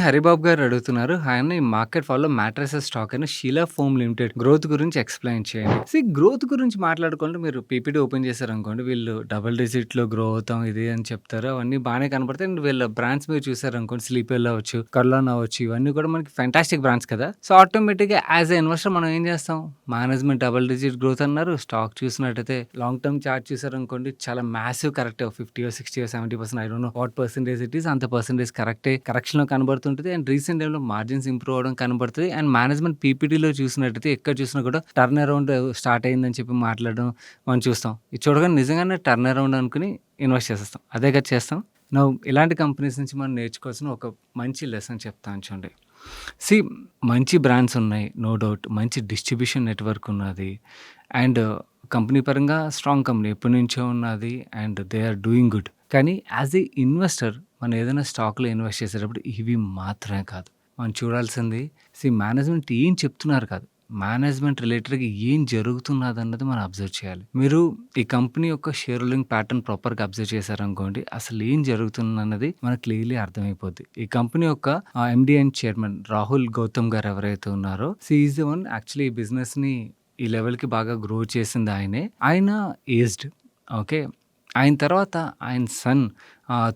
హరిబాబు గారు అడుగుతున్నారు. ఆయన ఈ మార్కెట్ ఫాలో మ్యాట్రెసెస్ స్టాక్ అని షీలా ఫోమ్ లిమిటెడ్ గ్రోత్ గురించి ఎక్స్‌ప్లెయిన్ చేయండి. గ్రోత్ గురించి మాట్లాడుకుంటే మీరు పీపీటీ ఓపెన్ చేశారనుకోండి, వీళ్ళు డబుల్ డిజిట్‌లో గ్రో అవుతాం ఇది అని చెప్తారు. అవన్నీ బానే కనపడతాయి. అండ్ వీళ్ళ బ్రాండ్స్ మీరు చూసారనుకోండి, స్లీపెల్ అవ్వచ్చు, కర్లాన్ అవ్వచ్చు, ఇవన్నీ కూడా మనకి ఫెంటాస్టిక్ బ్రాండ్స్ కదా! సో, ఆటోమేటిక్‌గా యాస్ ఎ ఇన్వెస్టర్ మనం ఏం చేస్తాం? మేనేజ్మెంట్ డబుల్ డిజిట్ గ్రోత్ అన్నారు. స్టాక్ చూసినట్టయితే లాంగ్ టర్మ్ చార్ట్ చూసారనుకోండి, చాలా మాసివ్ కరెక్టే. 50 60 70% I don't know what percentage it is. అంత పర్సెంటేజ్ కరెక్టే. కరెక్షన్‌లో కనబడుతుంటది. అండ్ రీసెంట్ టైమ్‌లో మార్జిన్స్ ఇంప్రూవ్ అవ్వడం కనబడుతది. అండ్ మేనేజ్మెంట్ పీపీటీలో చూసినట్టయితే ఎక్కడ చూసినా కూడా టర్న్ అరౌండ్ స్టార్ట్ అయిందని చెప్పి మాట్లాడడం మనం చూస్తాం. ఇది చూడగానే నిజంగానే టర్న్ అరౌండ్ అనుకుని ఇన్వెస్ట్ చేసేస్తాం. అదే కదా చేస్తాం. నౌ ఇలాంటి కంపెనీస్ నుంచి మనం నేర్చుకోవాల్సిన ఒక మంచి లెసన్ చెప్తాను చూడండి. సీ మంచి బ్రాండ్స్ ఉన్నాయి. No doubt. మంచి డిస్ట్రిబ్యూషన్ నెట్వర్క్ ఉన్నది. అండ్ కంపెనీ పరంగా స్ట్రాంగ్ కంపెనీ ఎప్పటినుంచో ఉన్నది. And they are doing good. కానీ యాజ్ ఎ ఇన్వెస్టర్ మనం ఏదైనా స్టాక్‌లో ఇన్వెస్ట్ చేసేటప్పుడు ఇవి మాత్రమే కాదు. మనం చూడాల్సింది మేనేజ్మెంట్ ఏం చెప్తున్నారు కాదు. మేనేజ్మెంట్ రిలేటెడ్‌గా ఏం జరుగుతున్నదన్నది మనం అబ్జర్వ్ చేయాలి. మీరు ఈ కంపెనీ యొక్క షేర్ హోల్డింగ్ ప్యాటర్న్ ప్రాపర్‌గా అబ్జర్వ్ చేశారనుకోండి, అసలు ఏం జరుగుతుందన్నది మనకు క్లియర్‌లీ అర్థమైపోద్ది. ఈ కంపెనీ యొక్క MD and chairman Rahul Gautam గారు ఎవరైతే ఉన్నారో, ఈస్ ది వన్ యాక్చువల్లీ ఈ బిజినెస్‌ని ఈ లెవెల్‌కి బాగా గ్రో చేసింది ఆయనే. ఆయన ఏజ్డ్. ఓకే. ఆయన తర్వాత ఆయన సన్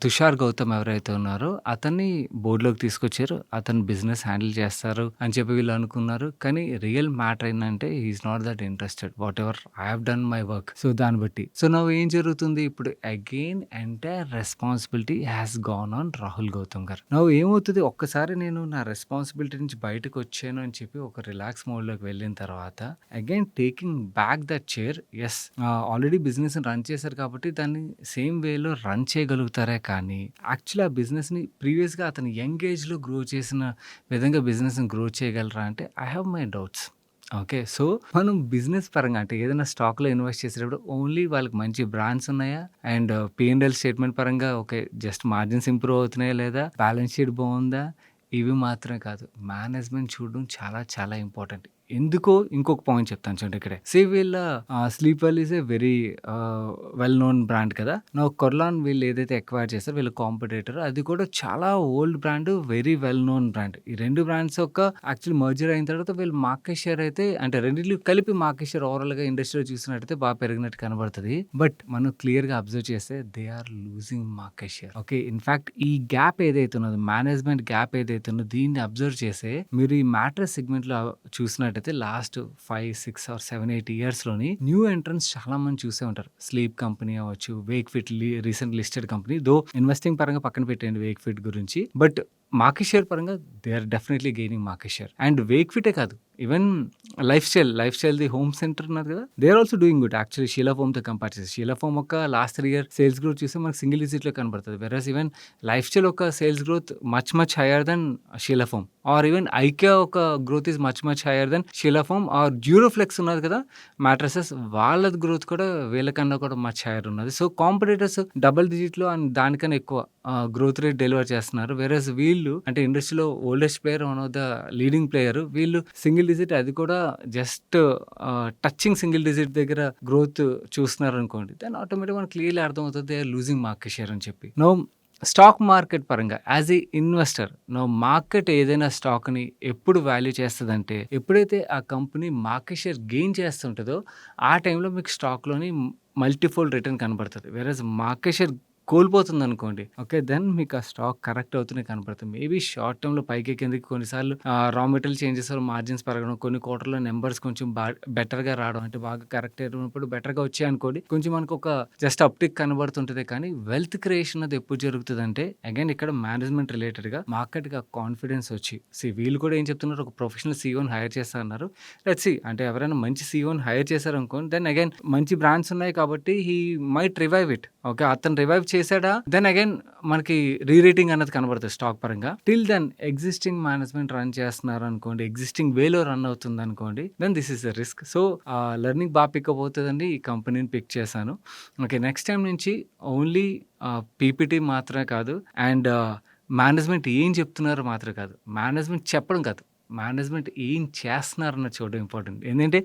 తుషార్ గౌతమ్ ఎవరైతే ఉన్నారో అతన్ని బోర్డ్‌లోకి తీసుకొచ్చారు. అతను బిజినెస్ హ్యాండిల్ చేస్తారు అని చెప్పి వీళ్ళు అనుకున్నారు. కానీ రియల్ మ్యాటర్ ఏందంటే he is not that interested. Whatever I have done my work. So, దాన్ని బట్టి. సో, నౌ ఏం జరుగుతుంది ఇప్పుడు again entire responsibility has gone on Rahul Gautam గారు. నౌ ఏమవుతది ఒక్కసారి నేను నా రెస్పాన్సిబిలిటీ నుంచి బయటకొచ్చాను అని చెప్పి ఒక రిలాక్స్ మోడ్‌లోకి వెళ్ళిన తర్వాత again taking back that chair. Yes, already బిజినెస్‌ని రన్ చేశారు కాబట్టి దాన్ని సేమ్ వేలో రన్ చేయగలుగుతారే కానీ యాక్చువల్లీ ఆ బిజినెస్‌ని ప్రీవియస్‌గా అతను యంగ్ ఏజ్‌లో గ్రో చేసిన విధంగా బిజినెస్‌ని గ్రో చేయగలరా అంటే I have my doubts. Okay. So, మనం బిజినెస్ పరంగా అంటే ఏదైనా స్టాక్‌లో ఇన్వెస్ట్ చేసేటప్పుడు ఓన్లీ వాళ్ళకి మంచి బ్రాండ్స్ ఉన్నాయా? అండ్ పీ&ఎల్ స్టేట్మెంట్ పరంగా ఓకే. జస్ట్ మార్జిన్స్ ఇంప్రూవ్ అవుతున్నాయా లేదా? బ్యాలెన్స్ షీట్ బావుందా? ఇవి మాత్రమే కాదు. మేనేజ్మెంట్ చూడడం చాలా చాలా ఇంపార్టెంట్. ఎందుకో ఇంకొక పాయింట్ చెప్తాను చూడండి ఇక్కడే. వీళ్ళ Sleepwell is a very well known brand కదా! నౌ కొర్లాన్ వీళ్ళు ఏదైతే అక్వైర్ చేసారో వీళ్ళ కాంపిటీటర్ అది కూడా చాలా old brand, very well known brand. ఈ 2 బ్రాండ్స్ యొక్క యాక్చువల్లీ మెర్జర్ అయిన తర్వాత వీళ్ళ మార్కెట్ షేర్ అయితే అంటే రెండిట్లు కలిపి మార్కెట్ షేర్ ఓవరాల్‌గా ఇండస్ట్రీలో చూసినట్టయితే బాగా పెరిగినట్టు కనబడుతది. బట్ మనం క్లియర్‌గా అబ్జర్వ్ చేస్తే they are losing market share. Okay. In fact ఈ గ్యాప్ ఏదైతే ఉన్నదో మేనేజ్మెంట్ గ్యాప్ ఏదైతే ఉన్నదో దీన్ని అబ్జర్వ్ చేస్తే మీరు ఈ మ్యాట్రెస్ సెగ్మెంట్‌లో చూసినట్టయితే లాస్ట్ 5, 6 ఆర్ 7, 8 ఇయర్స్‌లోని న్యూ ఎంట్రన్స్ చాలా మంది చూసే ఉంటారు. స్లీప్ కంపెనీ అవ్వచ్చు, Wakefit recent listed company. Though investing పరంగా పక్కన పెట్టేయండి వేక్ ఫిట్ గురించి. బట్ మార్కెట్ షేర్ పరంగా they are definitely gaining market share. And వేక్ ఫిటే కాదు. ఈవెన్ లైఫ్ స్టైల్‌ది హోమ్ సెంటర్ ఉన్నది కదా! They are also doing good. Actually Sheela ఫోమ్‌తో కంపేర్ చేస్తే. షీలా ఫోమ్ ఒక లాస్ట్ 3 ఇయర్ సేల్స్ గ్రోత్ చూస్తే మనకు సింగిల్ డిజిట్‌లో కనబడుతది. వెరస్ ఈవెన్ లైఫ్ స్టైల్ ఒక sales growth much higher than Sheela Foam. Or even IKEA ఒక growth is much higher than Sheela Foam or Duroflex ఉన్నది కదా! మ్యాట్రెసెస్ వాళ్ళది గ్రోత్ కూడా వీళ్ళకన్నా కూడా మచ్ హైయర్ ఉన్నది. సో, కాంపిటీటర్స్ డబుల్ డిజిట్‌లో అండ్ దానికన్నా ఎక్కువ గ్రోత్ రేట్ డెలివర్ చేస్తున్నారు. వేరస్ వీళ్ళు అంటే ఇండస్ట్రీలో oldest player, one of the leading player. వీళ్ళు సింగిల్ డిజిట్ అది కూడా జస్ట్ టచింగ్ సింగిల్ డిజిట్ దగ్గర గ్రోత్ చూస్తున్నారనుకోండి. దెన్ ఆటోమేటిక్‌గా మనకు క్లియర్‌లీ అర్థమవుతది they are losing market share అని చెప్పి. నౌ స్టాక్ మార్కెట్ పరంగా యాజ్ ఎ ఇన్వెస్టర్ మార్కెట్ ఏదైనా స్టాక్‌ని ఎప్పుడు వాల్యూ చేస్తదంటే, ఎప్పుడైతే ఆ కంపెనీ మార్కెట్ షేర్ గెయిన్ చేస్తుంటదో, ఆ టైంలో మీకు స్టాక్‌లోని మల్టిఫోల్డ్ రిటర్న్ కనబడతది. వేరస్ మార్కెట్ షేర్ కోల్పోతుందనుకోండి. ఓకే. దెన్ మీకు ఆ స్టాక్ కరెక్ట్ అవుతూనే కనపడుతుంది. మేబీ షార్ట్ టర్మ్‌లో పైకి కిందకి కొన్నిసార్లు రా మెటీరియల్ చేంజెస్ వల్ల మార్జిన్స్ పెరగడం, కొన్ని క్వార్టర్‌లో నంబర్స్ కొంచెం బెటర్‌గా రావడం అంటే బాగా కరెక్ట్ అయినప్పుడు బెటర్‌గా వచ్చాయనుకోండి. కొంచెం మనకు ఒక జస్ట్ అప్‌టిక్ కనబడుతుంటది. కానీ వెల్త్ క్రియేషన్ అది ఎప్పుడు జరుగుతదంటే అగైన్ ఇక్కడ మేనేజ్మెంట్ రిలేటెడ్‌గా మార్కెట్‌కి ఆ కాన్ఫిడెన్స్ వచ్చి వీళ్ళు కూడా ఏం చెప్తున్నారు ఒక ప్రొఫెషనల్ సీఈఓని హైర్ చేస్తా అన్నారు. లెట్స్ సీ అంటే ఎవరైనా మంచి సీఈఓని హైర్ చేశారనుకోండి దెన్ అగైన్ మంచి బ్రాండ్స్ ఉన్నాయి కాబట్టి he might revive it. Okay. అతను రివైవ్ చేసాడా దెన్ అగైన్ మనకి రేటింగ్ అన్నది కనబడుతది స్టాక్ పరంగా. Till then existing management run చేస్తున్నారనుకోండి, ఎగ్జిస్టింగ్ వేలో రన్ అవుతుందనుకోండి then this is the risk. So, learning బాగా పికప్ అవుతదండి. ఈ కంపెనీని పిక్ చేశాను. ఓకే. నెక్స్ట్ టైమ్ నుంచి ఓన్లీ పీపీటీ మాత్రమే కాదు అండ్ మేనేజ్మెంట్ ఏం చెప్తున్నారో మాత్రమే కాదు. మేనేజ్మెంట్ చెప్పడం కాదు. మేనేజ్మెంట్ ఏం చేస్తున్నారన్నది చూడడం ఇంపార్టెంట్. ఏందంటే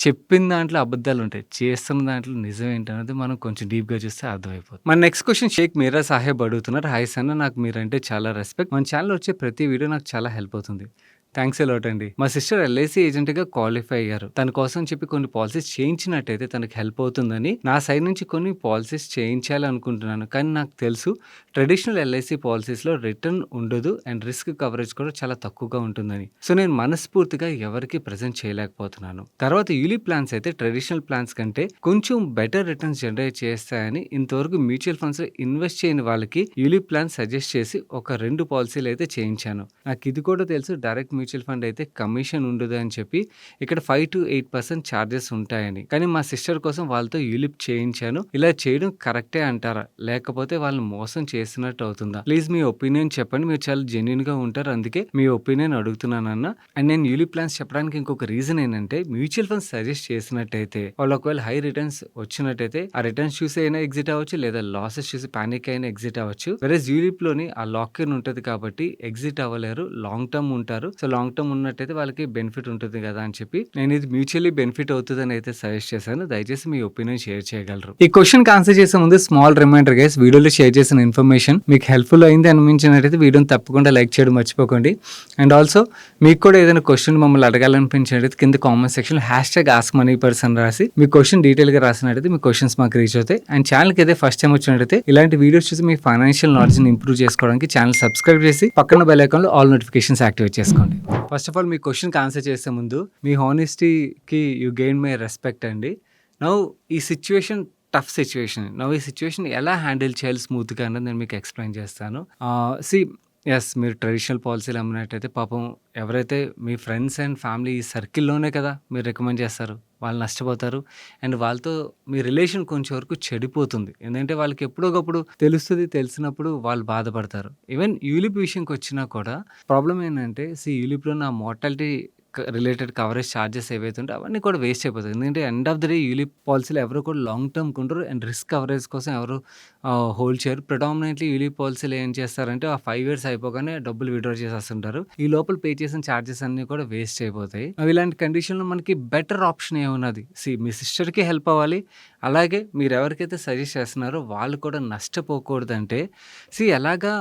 చెప్పిన దాంట్లో అబద్ధాలుంటాయి. చేస్తున్న దాంట్లో నిజం ఏంటన్నది మనం కొంచెం డీప్‌గా చూస్తే అర్థమైపోతుంది. మన నెక్స్ట్ క్వెషన్ షేక్ మీరా సాహెబ్ అడుగుతున్నారు. హాయ్ సన్న, నాకు మీరంటే చాలా రెస్పెక్ట్. మన ఛానెల్‌లో వచ్చే ప్రతి వీడియో నాకు చాలా హెల్ప్ అవుతుంది. థాంక్స్ ఎ లాట్ అండి. మా సిస్టర్ ఎల్ఐసీ ఏజెంట్‌గా క్వాలిఫై అయ్యారు. తన కోసం చెప్పి కొన్ని పాలిసీస్ చేయించినట్టయితే తనకి హెల్ప్ అవుతుందని నా సైడ్ నుంచి కొన్ని పాలిసీస్ చేయించాలనుకుంటున్నాను. కానీ నాకు తెలుసు ట్రెడిషనల్ ఎల్ఐసీ పాలిసీస్‌లో రిటర్న్ ఉండదు అండ్ రిస్క్ కవరేజ్ కూడా చాలా తక్కువగా ఉంటుందని. సో నేను మనస్ఫూర్తిగా ఎవరికీ ప్రెజెంట్ చేయలేకపోతున్నాను. తర్వాత యూలిప్ ప్లాన్స్ అయితే ట్రెడిషనల్ ప్లాన్స్ కంటే కొంచెం బెటర్ రిటర్న్స్ జనరేట్ చేస్తాయని ఇంతవరకు మ్యూచువల్ ఫండ్స్‌లో ఇన్వెస్ట్ చేయని వాళ్ళకి యూలిప్ ప్లాన్ సజెస్ట్ చేసి ఒక 2 పాలిసీలు అయితే చేయించాను. నాకు ఇది కూడా తెలుసు డైరెక్ట్ మ్యూచువల్ ఫండ్ అయితే కమిషన్ ఉండదు అని చెప్పి ఇక్కడ 5-8% చార్జెస్ ఉంటాయని. కానీ మా సిస్టర్ కోసం వాళ్ళతో యూలిప్ చేయించాను. ఇలా చేయడం కరెక్టే అంటారా? లేకపోతే వాళ్ళని మోసం చేసినట్టు అవుతుందా? ప్లీజ్ మీ ఒపీనియన్ చెప్పండి. మీరు చాలా జెన్యూన్‌గా ఉంటారు. అందుకే మీ ఒపీనియన్ అడుగుతున్నానన్న. అండ్ నేను యూలిప్ ప్లాన్స్ చెప్పడానికి ఇంకొక రీజన్ ఏంటంటే మ్యూచువల్ ఫండ్స్ సజెస్ట్ చేసినట్టయితే వాళ్ళు ఒకవేళ హై రిటర్న్స్ వచ్చినట్టయితే ఆ రిటర్న్స్ చూసి అయినా ఎగ్జిట్ అవ్వచ్చు, లేదా లాసెస్ చూసి పానిక్ అయినా ఎగ్జిట్ అవ్వచ్చు. వేరేస్ యూలిప్‌లోని ఆ లాక్ ఇన్ ఉంటది కాబట్టి ఎగ్జిట్ అవ్వలేరు. లాంగ్ టర్మ్ ఉంటారు. సో లాంగ్ టర్మ్ ఉన్నట్టయితే వాళ్ళకి బెనిఫిట్ ఉంటుంది కదా అని చెప్పి నేను ఇది మ్యూచువల్లీ బెనిఫిట్ అవుతుందని అయితే సజెస్ట్ చేశాను. దయచేసి మీ ఒపీనియన్ షేర్ చేయగలరు. ఈ క్వశ్చన్‌కి ఆన్సర్ చేసే ముందు స్మాల్ రిమైండర్ గైస్, వీడియోలో షేర్ చేసిన ఇన్ఫర్మేషన్ మీకు హెల్ప్‌ఫుల్ అయింది అనిపించినట్టయితే వీడియోని తప్పకుండా లైక్ చేయడం మర్చిపోకండి. అండ్ ఆల్సో మీకు కూడా ఏదైనా క్వశ్చన్ మమ్మల్ని అడగాలనిపించినట్టయితే కింద కామెంట్ సెక్షన్‌లో #AskMoneyPerson రాసి మీ క్వశ్చన్ డీటెయిల్‌గా రాసినట్టయితే మీ క్వశ్చన్స్ మాకు రీచ్ అవుతాయి. అండ్ ఛానల్‌కి అయితే ఫస్ట్ టైం వచ్చినట్టయితే ఇలాంటి వీడియోస్ చూసి మీ ఫైనాన్షియల్ నాలెడ్జ్‌ని ఇంప్రూవ్ చేసుకోవడానికి ఛానల్ సబ్స్క్రైబ్ చేసి పక్కన బెల్ ఐకాన్‌లో ఆల్ నోటిఫికేషన్స్ యాక్టివేట్ చేసుకోండి. ఫస్ట్ ఆఫ్ ఆల్ మీ క్వశ్చన్‌కి ఆన్సర్ చేసే ముందు మీ హానెస్టీకి యూ గెయిన్ మై రెస్పెక్ట్ అండి. నౌ ఈ సిట్యుయేషన్ టఫ్ సిట్యుయేషన్. నౌ ఈ సిట్యుయేషన్ ఎలా హ్యాండిల్ చేయాలి స్మూత్‌గా అన్నది నేను మీకు ఎక్స్‌ప్లెయిన్ చేస్తాను. సీ యెస్, మీరు ట్రెడిషనల్ పాలిసీలు అమ్మినట్టయితే పాపం ఎవరైతే మీ ఫ్రెండ్స్ అండ్ ఫ్యామిలీ ఈ సర్కిల్‌లోనే కదా మీరు రికమెండ్ చేస్తారు. వాళ్ళు నష్టపోతారు. అండ్ వాళ్ళతో మీ రిలేషన్ కొంచెం వరకు చెడిపోతుంది. ఎందుకంటే వాళ్ళకి ఎప్పుడో ఒకప్పుడు తెలుస్తది. తెలిసినప్పుడు వాళ్ళు బాధపడతారు. ఈవెన్ యూలిప్ విషయంకి వచ్చినా కూడా ప్రాబ్లమ్ ఏంటంటే యూలిప్‌లో నా మోర్టాలిటీ రిలేటెడ్ కవరేజ్ చార్జెస్ ఏవైతే ఉంటాయో అవన్నీ కూడా వేస్ట్ అయిపోతాయి. ఎందుకంటే end of the day ULIP పాలిసీలో ఎవరు కూడా లాంగ్ టర్మ్‌కి ఉండరు. అండ్ రిస్క్ కవరేజ్ కోసం ఎవరు హోల్డ్ చేయరు. ప్రిడామినెంట్‌లీ యూలిప్ పాలిసీలో ఏం చేస్తారంటే ఆ 5 ఇయర్స్ అయిపోగానే డబ్బులు విత్‌డ్రా చేసేస్తుంటారు. ఈ లోపల పే చేసిన చార్జెస్ అన్నీ కూడా వేస్ట్ అయిపోతాయి. ఇలాంటి కండిషన్‌లో మనకి బెటర్ ఆప్షన్ ఏమున్నది? మీ సిస్టర్‌కి హెల్ప్ అవ్వాలి. అలాగే మీరు ఎవరికైతే సజెస్ట్ చేస్తున్నారో వాళ్ళు కూడా నష్టపోకూడదంటే ఎలాగా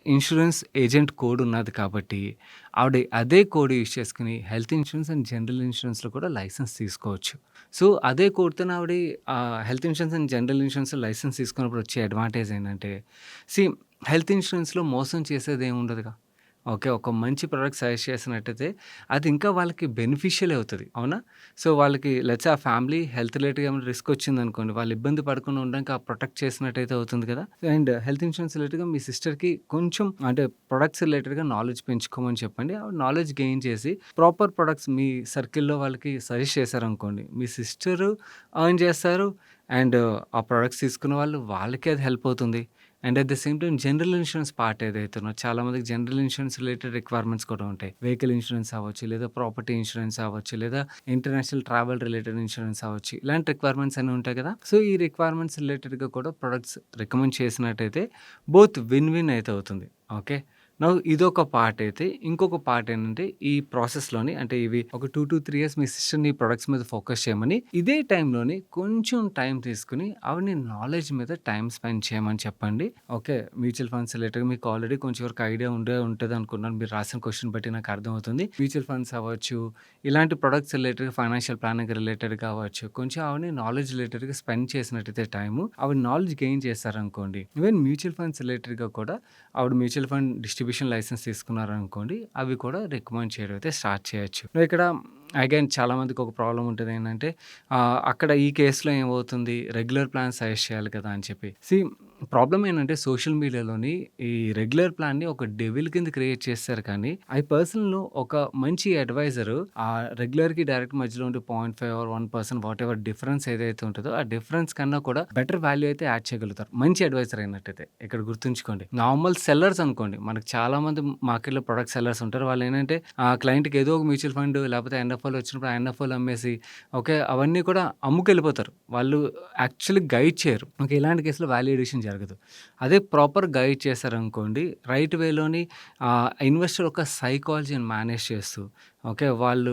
ఇన్సూరెన్స్ ఏజెంట్ కోడ్ ఉన్నది కాబట్టి ఆవిడ అదే కోడ్ యూజ్ చేసుకుని హెల్త్ ఇన్సూరెన్స్ అండ్ జనరల్ ఇన్సూరెన్స్‌లో కూడా లైసెన్స్ తీసుకోవచ్చు. అదే కోడ్‌తోని ఆవిడ హెల్త్ ఇన్సూరెన్స్ అండ్ జనరల్ ఇన్సూరెన్స్‌లో లైసెన్స్ తీసుకున్నప్పుడు వచ్చే అడ్వాంటేజ్ ఏంటంటే సీ హెల్త్ ఇన్సూరెన్స్‌లో మోసం చేసేది ఏమి ఉండదుగా. ఓకే. ఒక మంచి ప్రొడక్ట్ సజెస్ట్ చేసినట్టయితే అది ఇంకా వాళ్ళకి బెనిఫిషియల్ అవుతది. అవునా? వాళ్ళకి లెట్స్ సే ఆ ఫ్యామిలీ హెల్త్ రిలేటెడ్‌గా ఏమైనా రిస్క్ వచ్చిందనుకోండి, వాళ్ళు ఇబ్బంది పడకుండా ఉండడానికి ఆ ప్రొటెక్ట్ చేసినట్టయితే అవుతుంది కదా! అండ్ హెల్త్ ఇన్సూరెన్స్ రిలేటెడ్‌గా మీ సిస్టర్‌కి కొంచెం అంటే ప్రొడక్ట్స్ రిలేటెడ్‌గా నాలెడ్జ్ పెంచుకోమని చెప్పండి. ఆవిడ నాలెడ్జ్ గెయిన్ చేసి ప్రాపర్ ప్రొడక్ట్స్ మీ సర్కిల్‌లో వాళ్ళకి సజెస్ట్ చేశారనుకోండి, మీ సిస్టరు ఎర్న్ చేస్తారు. అండ్ ఆ ప్రొడక్ట్స్ తీసుకున్న వాళ్ళకి అది హెల్ప్ అవుతుంది. And at the same time general insurance part ఏదైతే ఉందో చాలామందికి జనరల్ ఇన్సూరెన్స్ రిలేటెడ్ రిక్వైర్మెంట్స్ కూడా ఉంటాయి. వెహికల్ ఇన్సూరెన్స్ అవ్వచ్చు, లేదా ప్రాపర్టీ ఇన్సూరెన్స్ అవ్వచ్చు, లేదా ఇంటర్నేషనల్ ట్రావెల్ రిలేటెడ్ ఇన్సూరెన్స్ అవ్వచ్చు. ఇలాంటి రిక్వైర్మెంట్స్ అన్నీ ఉంటాయి కదా! ఈ రిక్వైర్మెంట్స్ రిలేటెడ్‌గా కూడా ప్రొడక్ట్స్ రికమెండ్ చేసినట్టయితే బోత్ విన్ విన్ అయితే అవుతుంది. ఓకే. ఇదొక పార్ట్ అయితే, ఇంకొక పార్ట్ ఏంటంటే ఈ ప్రాసెస్‌లోని అంటే ఇవి ఒక 2-3 ఇయర్స్ మీ సిస్టర్‌ని ప్రొడక్ట్స్ మీద ఫోకస్ చేయమని, ఇదే టైంలోని కొంచెం టైం తీసుకొని ఆవిడని నాలెడ్జ్ మీద టైం స్పెండ్ చేయమని చెప్పండి. ఓకే. మ్యూచువల్ ఫండ్స్ రిలేటెడ్‌గా మీకు ఆల్రెడీ కొంచెం వరకు ఐడియా ఉంటదనుకున్నాను. మీరు రాసిన క్వెషన్ బట్టి నాకు అర్థమవుతుంది. మ్యూచువల్ ఫండ్స్ అవ్వచ్చు, ఇలాంటి ప్రొడక్ట్స్ రిలేటెడ్‌గా ఫైనాన్షియల్ ప్లానింగ్ రిలేటెడ్‌గా అవ్వచ్చు. కొంచెం ఆవిడని నాలెడ్జ్ రిలేటెడ్‌గా స్పెండ్ చేసినట్టయితే టైము, ఆవిడ నాలెడ్జ్ గెయిన్ చేశారనుకోండి. ఈవెన్ మ్యూచువల్ ఫండ్స్ రిలేటెడ్‌గా కూడా ఆవిడ మ్యూచువల్ ఫండ్ డిస్ట్రిబ్యూషన్ లైసెన్స్ తీసుకున్నారనుకోండి, అవి కూడా రికమెండ్ చేయడం అయితే స్టార్ట్ చేయొచ్చు. ఇక్కడ అగైన్ చాలామందికి ఒక ప్రాబ్లమ్ ఉంటది ఏంటంటే అక్కడ ఈ కేస్‌లో ఏమవుతుంది, రెగ్యులర్ ప్లాన్ సజెస్ట్ చేయాలి కదా అని చెప్పి. ప్రాబ్లమ్ ఏంటంటే సోషల్ మీడియాలోని ఈ రెగ్యులర్ ప్లాన్‌ని ఒక డెవిల్ కింద క్రియేట్ చేస్తారు కానీ, ఆ పర్సన్‌లో ఒక మంచి అడ్వైజరు ఆ రెగ్యులర్‌కి డైరెక్ట్ మధ్యలో ఉండే 0.5 ఆర్ 1% వాటెవర్ డిఫరెన్స్ ఏదైతే ఉంటదో, ఆ డిఫరెన్స్ కన్నా కూడా బెటర్ వాల్యూ అయితే యాడ్ చేయగలుగుతారు. మంచి అడ్వైజర్ అయినట్టయితే. ఇక్కడ గుర్తుంచుకోండి. నార్మల్ సెల్లర్స్ అనుకోండి, మనకు చాలామంది మార్కెట్‌లో ప్రొడక్ట్ సెల్లర్స్ ఉంటారు. వాళ్ళేంటంటే క్లయింట్‌కి ఏదో ఒక మ్యూచువల్ ఫండ్ లేకపోతే ఎన్ఎఫ్ఓలు వచ్చినప్పుడు ఆ ఎన్ఎఫ్ఓలు అమ్మేసి ఓకే. అవన్నీ కూడా అమ్ముకెళ్ళిపోతారు. వాళ్ళు యాక్చువల్లీ గైడ్ చేయరు. ఓకే. ఇలాంటి కేసులో వాల్యూ అడిషన్ జరగదు. జరగదు. అదే ప్రాపర్ గైడ్ చేశారనుకోండి, రైట్ వేలోని ఇన్వెస్టర్ ఒక సైకాలజీని మేనేజ్ చేస్తూ, ఓకే. వాళ్ళు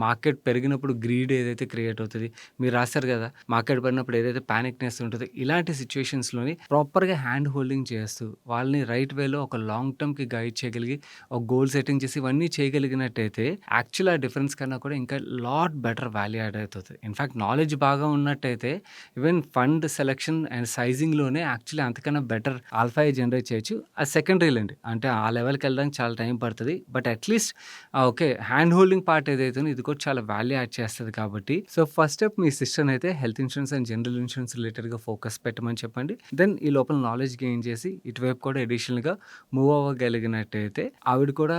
మార్కెట్ పెరిగినప్పుడు గ్రీడ్ ఏదైతే క్రియేట్ అవుతది, మీరు రాసారు గదా! మార్కెట్ పడినప్పుడు ఏదైతే పానిక్‌నెస్ ఉంటదో, ఇలాంటి సిట్యుయేషన్స్‌లోని ప్రాపర్‌గా హ్యాండ్ హోల్డింగ్ చేస్తూ, వాళ్ళని రైట్ వేలో ఒక లాంగ్ టర్మ్‌కి గైడ్ చేయగలిగి, ఒక గోల్ సెట్టింగ్ చేసి ఇవన్నీ చేయగలిగినట్టయితే, యాక్చువల్ ఆ డిఫరెన్స్ కన్నా కూడా ఇంకా లాట్ బెటర్ వాల్యూ యాడ్ అవుతది. ఇన్‌ఫాక్ట్ నాలెడ్జ్ బాగా ఉన్నట్టయితే, ఈవెన్ ఫండ్ సెలక్షన్ అండ్ సైజింగ్‌లోనే యాక్చువల్లీ అంతకన్నా బెటర్ ఆల్ఫాయే జనరేట్ చేయొచ్చు. అది సెకండరీలెండి. అంటే ఆ లెవెల్‌కెళ్ళడానికి చాలా టైం పడతది. But at least okay. Hand holding part ఏదైతే ఉందో ఇది కూడా చాలా వాల్యూ యాడ్ చేస్తది కాబట్టి, సో ఫస్ట్ స్టెప్ మీ సిస్టర్‌నయితే health insurance and general insurance రిలేటెడ్‌గా ఫోకస్ పెట్టమని చెప్పండి. దెన్ ఈ లోపల నాలెడ్జ్ గెయిన్ చేసి ఇటువైపు కూడా అడిషనల్‌గా మూవ్ అవ్వగలిగినట్టయితే ఆవిడ కూడా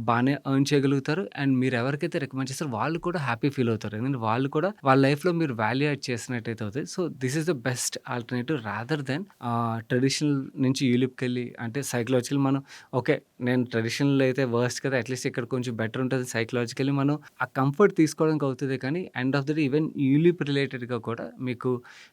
బానే ఎర్న్ చేయగలుగుతారు. అండ్ మీరు ఎవరికైతే రికమెండ్ చేస్తారో వాళ్ళు కూడా హ్యాపీ ఫీల్ అవుతారు. ఎందుకంటే వాళ్ళు కూడా వాళ్ళ లైఫ్‌లో మీరు వాల్యూ యాడ్ చేసినట్టయితే అవుతది. So this is the best alternative rather than traditional నుంచి యూలిప్‌కెళ్ళి అంటే సైకలాజికల్ మనం ఓకే. నేను ట్రెడిషనల్ అయితే వర్స్ట్ కదా! అట్‌లీస్ట్ ఇక్కడ కొంచెం బెటర్ ఉంటది. సైకలాజికల్లీ మనం ఆ కంఫర్ట్ తీసుకోవడానికి అవుతదే కానీ, end of the day even ULIP రిలేటెడ్‌గా కూడా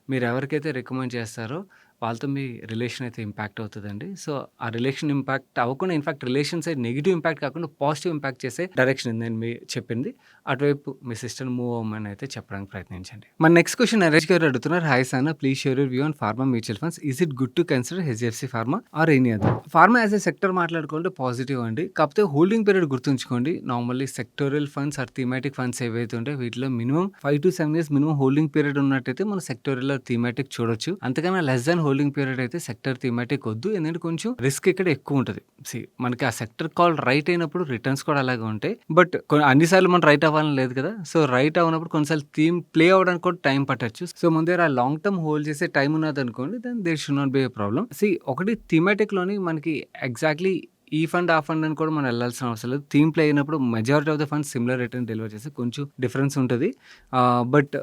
మీరు ఎవరికైతే రికమెండ్ చేస్తారో వాళ్ళతో మీ రిలేషన్ అయితే ఇంపాక్ట్ అవుతదండి. సో, ఆ రిలేషన్ ఇంపాక్ట్ అవ్వకుండా in fact relation side negative impact కాకుండా పాజిటివ్ ఇంపాక్ట్ చేసే డైరెక్షన్ నేను చెప్పింది. అటువైపు మీ సిస్టర్‌ని మూవ్ అవ్వమని అయితే చెప్పడానికి ప్రయత్నించండి. మన నెక్స్ట్ క్వెషన్ నరేష్ గారు అడుగుతున్నారు. Hi Sana please share your view on pharma mutual funds. Is it good to consider HDFC pharma or any other? Pharma as a sector మాట్లాడుకుంటే పాజిటివ్ అండి. కాకపోతే హోల్డింగ్ పీరియడ్ గుర్తుంచుకోండి. Normally sectoral funds or thematic funds ఏవైతే ఉంటాయో వీటిలో minimum 5-7 years minimum holding period ఉన్నట్టయితే మనం sectoral or thematic చూడొచ్చు. అంతకన్నా లెస్ దాన్ హోల్డింగ్ పీరియడ్ అయితే సెక్టర్ థీమాటిక్ వద్దు. ఎందుకంటే కొంచెం రిస్క్ ఇక్కడ ఎక్కువ ఉంటది. మనకి ఆ సెక్టర్ కాల్ రైట్ అయినప్పుడు రిటర్న్స్ కూడా అలాగే ఉంటాయి. బట్ అన్ని సార్లు మనం రైట్ అవ్వాలని లేదు కదా! సో, రైట్ అవ్వనప్పుడు కొన్నిసార్లు థీమ్ ప్లే అవ్వడానికి కూడా టైం పట్టొచ్చు. సో, మన దగ్గర ఆ లాంగ్ టర్మ్ హోల్డ్ చేసే టైం ఉన్నదనుకోండి then there should not be a problem. ఒకటి థీమాటిక్‌లోని మనకి ఎగ్జాక్ట్‌లీ ఈ ఫండ్, ఆ ఫండ్ అని కూడా మనం ఎళ్ళాల్సిన అవసరం లేదు. థీమ్ ప్లే అయినప్పుడు majority of the funds similar return deliver చేస్తాయి. కొంచెం డిఫరెన్స్ ఉంటది. బట్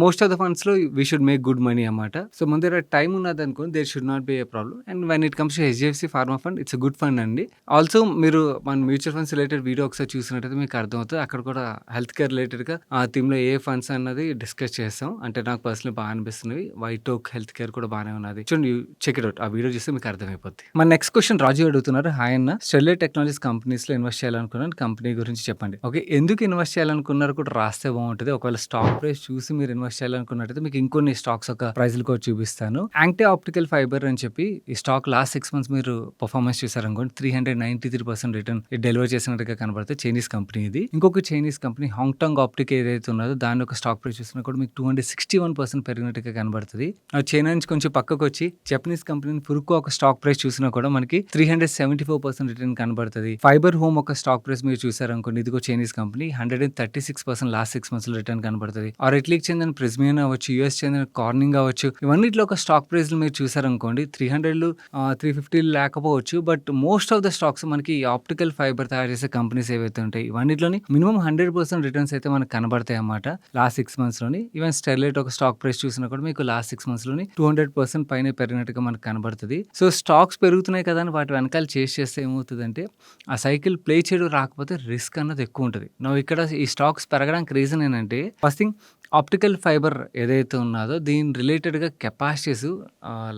మోస్ట్ ఆఫ్ ద ఫండ్స్‌లో we should make good money అన్నమాట. సో, మన దగ్గర టైం ఉన్నదనుకోండి there should not be a problem. And when it comes to HDFC pharma fund it's a good fund అండి. Also మీరు మన mutual funds related video ఒకసారి చూసినట్టయితే మీకు అర్థమవుతది. అక్కడ కూడా హెల్త్ కేర్ రిలేటెడ్‌గా ఆ థీమ్‌లో ఏ ఫండ్స్ అన్నది డిస్కస్ చేసాం. అంటే నాకు పర్సనల్లీ బాగా అనిపిస్తున్నవి. వైట్ ఓక్ హెల్త్ కేర్ కూడా బానే ఉన్నది. చూడండి చెక్ ఇట్ ఔట్. ఆ వీడియో చూస్తే మీకు అర్థమైపోద్ది. మన నెక్స్ట్ క్వెషన్ రాజు అడుగుతున్నారు. హాయ్ అన్న. స్టెర్లైట్ టెక్నాలజీస్ కంపెనీస్‌లో ఇన్వెస్ట్ చేయాలనుకున్నాను. కంపెనీ గురించి చెప్పండి. ఓకే. ఎందుకు ఇన్వెస్ట్ చేయాలనుకున్నారో కూడా రాస్తే బావుంటది. ఒకవేళ స్టాక్ ప్రైస్ చూసి మీరు ఇన్వెస్ట్ చేయాలనుకున్నట్టయితే మీకు ఇంకొన్ని స్టాక్స్ ఒక ప్రైజ్‌లు కూడా చూపిస్తాను. యాంటీ ఆప్టికల్ ఫైబర్ అని చెప్పి ఈ స్టాక్ లాస్ట్ 6 మంత్స్ మీరు పర్ఫార్మెన్స్ చూసారనుకోండి 393% రిటర్న్ డెలివర్ చేసినట్టుగా కనబడుతుంది. చైనీస్ కంపెనీ ఇది. ఇంకొక చైనీస్ కంపెనీ హాంగ్‌టాంగ్ ఆప్టిక్ ఏదైతే ఉన్నదో దాని యొక్క స్టాక్ ప్రైస్ చూసినా కూడా మీకు 261% పెరిగినట్టుగా కనబడుతది. చైనా నుంచి కొంచెం పక్కకొచ్చి జపనీస్ కంపెనీ ఫురుకో ఒక స్టాక్ ప్రైస్ చూసినా కూడా మనకి 374% రిటర్న్ కనబడుతది. ఫైబర్ హోమ్ ఒక స్టాక్ ప్రైస్ మీరు చూసారనుకోండి ఇదిగో చైనీస్ కంపెనీ 136% లాస్ట్ 6 మంత్స్‌లో రిటర్న్ కనబడుతది. ఆర్ ఇటలీకి చెందిన ప్రిస్మియన్ అవ్వచ్చు, యూఎస్ చెందిన కార్నింగ్ అవ్వచ్చు. ఇవన్నిట్లో ఒక స్టాక్ ప్రైస్‌లు మీరు చూసారనుకోండి 300లు 350లు లేకపోవచ్చు. But most of the stocks మనకి ఆప్టికల్ ఫైబర్ తయారు చేసే కంపెనీస్ ఏవైతే ఉంటాయి ఇవన్నిట్లోని మినిమమ్ 100% రిటర్న్స్ అయితే మనకు కనబడతాయి అన్నమాట లాస్ట్ 6 మంత్స్‌లోని. ఈవెన్ స్టెర్లైట్ ఒక స్టాక్ ప్రైస్ చూసినా కూడా మీకు లాస్ట్ 6 మంత్స్‌లోని 200% పైనే పెరిగినట్టుగా మనకు కనబడుతది. సో, స్టాక్స్ పెరుగుతున్నాయి కదా అని వాటి వెనకాల చేస్తే ఏమవుతదంటే ఆ సైకిల్ ప్లే చేయడం రాకపోతే రిస్క్ అన్నది ఎక్కువ ఉంటది. ఇక్కడ ఈ స్టాక్స్ పెరగడానికి రీజన్ ఏంటంటే ఫస్ట్ థింగ్ ఆప్టికల్ ఫైబర్ ఏదైతే ఉన్నదో దీని రిలేటెడ్‌గా కెపాసిటీస్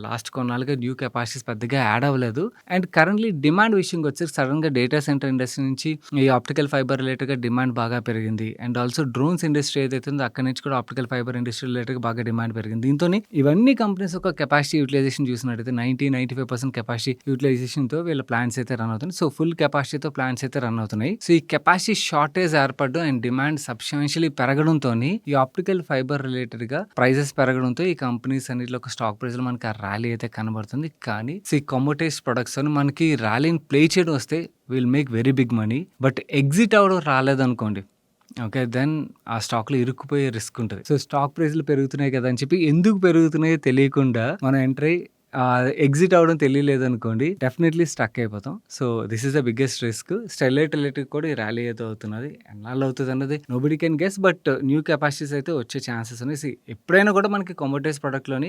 లాస్ట్ కొన్నాళ్ళుగా న్యూ కెపాసిటీస్ పెద్దగా యాడ్ అవ్వలేదు. అండ్ కరెంట్‌లీ డిమాండ్ విషయంకి వచ్చేసి సడెన్‌గా డేటా సెంటర్ ఇండస్ట్రీ నుంచి ఈ ఆప్టికల్ ఫైబర్ రిలేటెడ్‌గా డిమాండ్ బాగా పెరిగింది. అండ్ ఆల్సో డ్రోన్స్ ఇండస్ట్రీ ఏదైతే ఉందో అక్కడి నుంచి కూడా ఆప్టికల్ ఫైబర్ ఇండస్ట్రీ రిలేటెడ్‌గా బాగా డిమాండ్ పెరిగింది. దీంతోని ఇవన్నీ కంపెనీస్ యొక్క కెపాసిటీ యూటిలైజేషన్ చూసినట్టయితే 95% కెపాసిటీ యూటిలైజేషన్‌తో వీళ్ళ ప్లాంట్స్ అయితే రన్ అవుతున్నాయి. సో, ఫుల్ కెపాసిటీతో ప్లాంట్స్ అయితే రన్ అవుతున్నాయి. సో, ఈ కెపాసిటీ షార్టేజ్ ఏర్పడడం అండ్ డిమాండ్ సబ్స్టాన్షియల్లీ పెరగడంతోని ఈ ఆప్టికల్ ఫైబర్ రిలేటెడ్‌గా ప్రైజెస్ పెరగడంతో ఈ కంపెనీస్ అన్నిటిలో ఒక స్టాక్ ప్రైస్‌లో మనకి ఆ ర్యాలీ అయితే కనబడుతుంది. కానీ కమోడిటీస్ ప్రొడక్ట్స్ అని మనకి ర్యాలీని ప్లే చేయడం వస్తే will make very big money. But exit అవ్వడం రాలేదనుకోండి ఓకే. దెన్ ఆ స్టాక్‌లో ఇరుక్కుపోయే రిస్క్ ఉంటది. సో, స్టాక్ ప్రైస్‌లు పెరుగుతున్నాయి కదా అని చెప్పి ఎందుకు పెరుగుతున్నాయో తెలియకుండా మనం ఎంటర్ అయ్యి ఎగ్జిట్ అవ్వడం తెలియలేదనుకోండి డెఫినెట్‌లీ స్టక్ అయిపోతాం. So, this is the biggest risk. Sterlite related కూడా ఈ ర్యాలీ అయితే అవుతున్నది. ఎన్నాళ్ళు అవుతదన్నది nobody can guess. But new capacities అయితే వచ్చే ఛాన్సెస్ ఉన్నాయి. ఎప్పుడైనా కూడా మనకి కమోడిటీస్ ప్రొడక్ట్‌లోని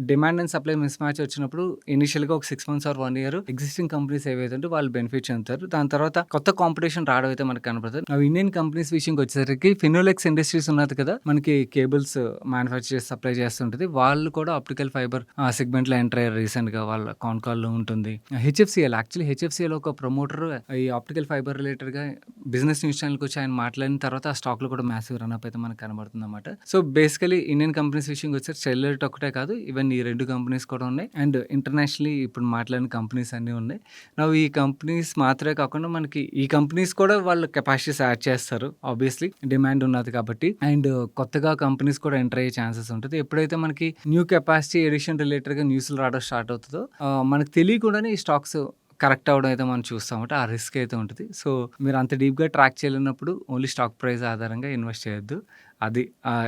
demand and supply mismatch వచ్చినప్పుడు ఇనిషియల్‌గా ఒక 6 months or 1 year existing companies ఏవైతే ఉంటే వాళ్ళు బెనిఫిట్ చెందుతారు. దాని తర్వాత కొత్త కాంపిటీషన్ రావడం అయితే మనకు కనపడుతది. ఇండియన్ కంపెనీస్ విషయంకి వచ్చేసరికి ఫినోలెక్స్ ఇండస్ట్రీస్ ఉన్నది కదా! మనకి కేబుల్స్ మ్యానుఫ్యాక్చర్ చేసి సప్లై చేస్తుంటది. వాళ్ళు కూడా ఆప్టికల్ ఫైబర్ సెగ్మెంట్‌లో ఎంటర్ అయ్యారు రీసెంట్‌గా వాళ్ళ కాన్ కాల్‌లో ఉంటుంది. హెచ్ఎఫ్‌సీఎల్ యాక్చువల్లీ హెచ్ఎఫ్‌సీఎల్ ఒక ప్రమోటర్ ఈ ఆప్టికల్ ఫైబర్ రిలేటెడ్‌గా బిజినెస్ న్యూస్ ఛానెల్‌కొచ్చి ఆయన మాట్లాడిన తర్వాత ఆ స్టాక్‌లో కూడా మ్యాసివ్ రన్ అప్ అయితే మనకు కనబడుతుందన్నమాట. సో, బేసికల్లీ ఇండియన్ కంపెనీస్ విషయంకొచ్చేసరికి స్టెర్లైట్ ఒకటే కాదు ఈవెన్ ఈ 2 కంపెనీస్ కూడా ఉన్నాయి. అండ్ ఇంటర్నేషనల్లీ ఇప్పుడు మాట్లాడిన కంపెనీస్ అన్నీ ఉన్నాయి. నౌ ఈ కంపెనీస్ మాత్రమే కాకుండా మనకి ఈ కంపెనీస్ కూడా వాళ్ళు కెపాసిటీస్ యాడ్ చేస్తారు. ఆబ్వియస్లీ డిమాండ్ ఉన్నది కాబట్టి. అండ్ కొత్తగా కంపెనీస్ కూడా ఎంటర్ అయ్యే ఛాన్సెస్ ఉంటది. ఎప్పుడైతే మనకి న్యూ కెపాసిటీ ఎడిషన్ రిలేటెడ్‌గా న్యూస్‌లు రావడం స్టార్ట్ అవుతదో మనకు తెలియకుండానే ఈ స్టాక్స్ కరెక్ట్ అవ్వడం అయితే మనం చూస్తామంటే ఆ రిస్క్ అయితే ఉంటది. సో, మీరు అంత డీప్‌గా ట్రాక్ చేయలేనప్పుడు ఓన్లీ స్టాక్ ప్రైస్ ఆధారంగా ఇన్వెస్ట్ చేయొద్దు. అది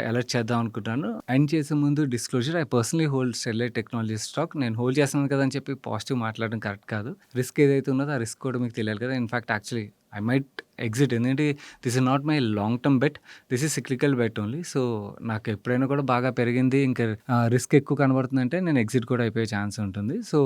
అలర్ట్ చేద్దాం అనుకుంటున్నాను. ఎండ్ చేసే ముందు disclosure I personally hold Sterlite Technologies stock. నేను హోల్డ్ చేస్తున్నాను కదా అని చెప్పి పాజిటివ్ మాట్లాడడం కరెక్ట్ కాదు. రిస్క్ ఏదైతే ఉన్నదో ఆ రిస్క్ కూడా మీకు తెలియాలి కదా! In fact actually I might exit. ఎందుకంటే this is not my long term bet. This is cyclical bet only. So, నాకు ఎప్పుడైనా కూడా బాగా పెరిగింది ఇంకా రిస్క్ ఎక్కువ కనబడుతుందంటే నేను ఎగ్జిట్ కూడా అయిపోయే ఛాన్స్ ఉంటుంది. సో,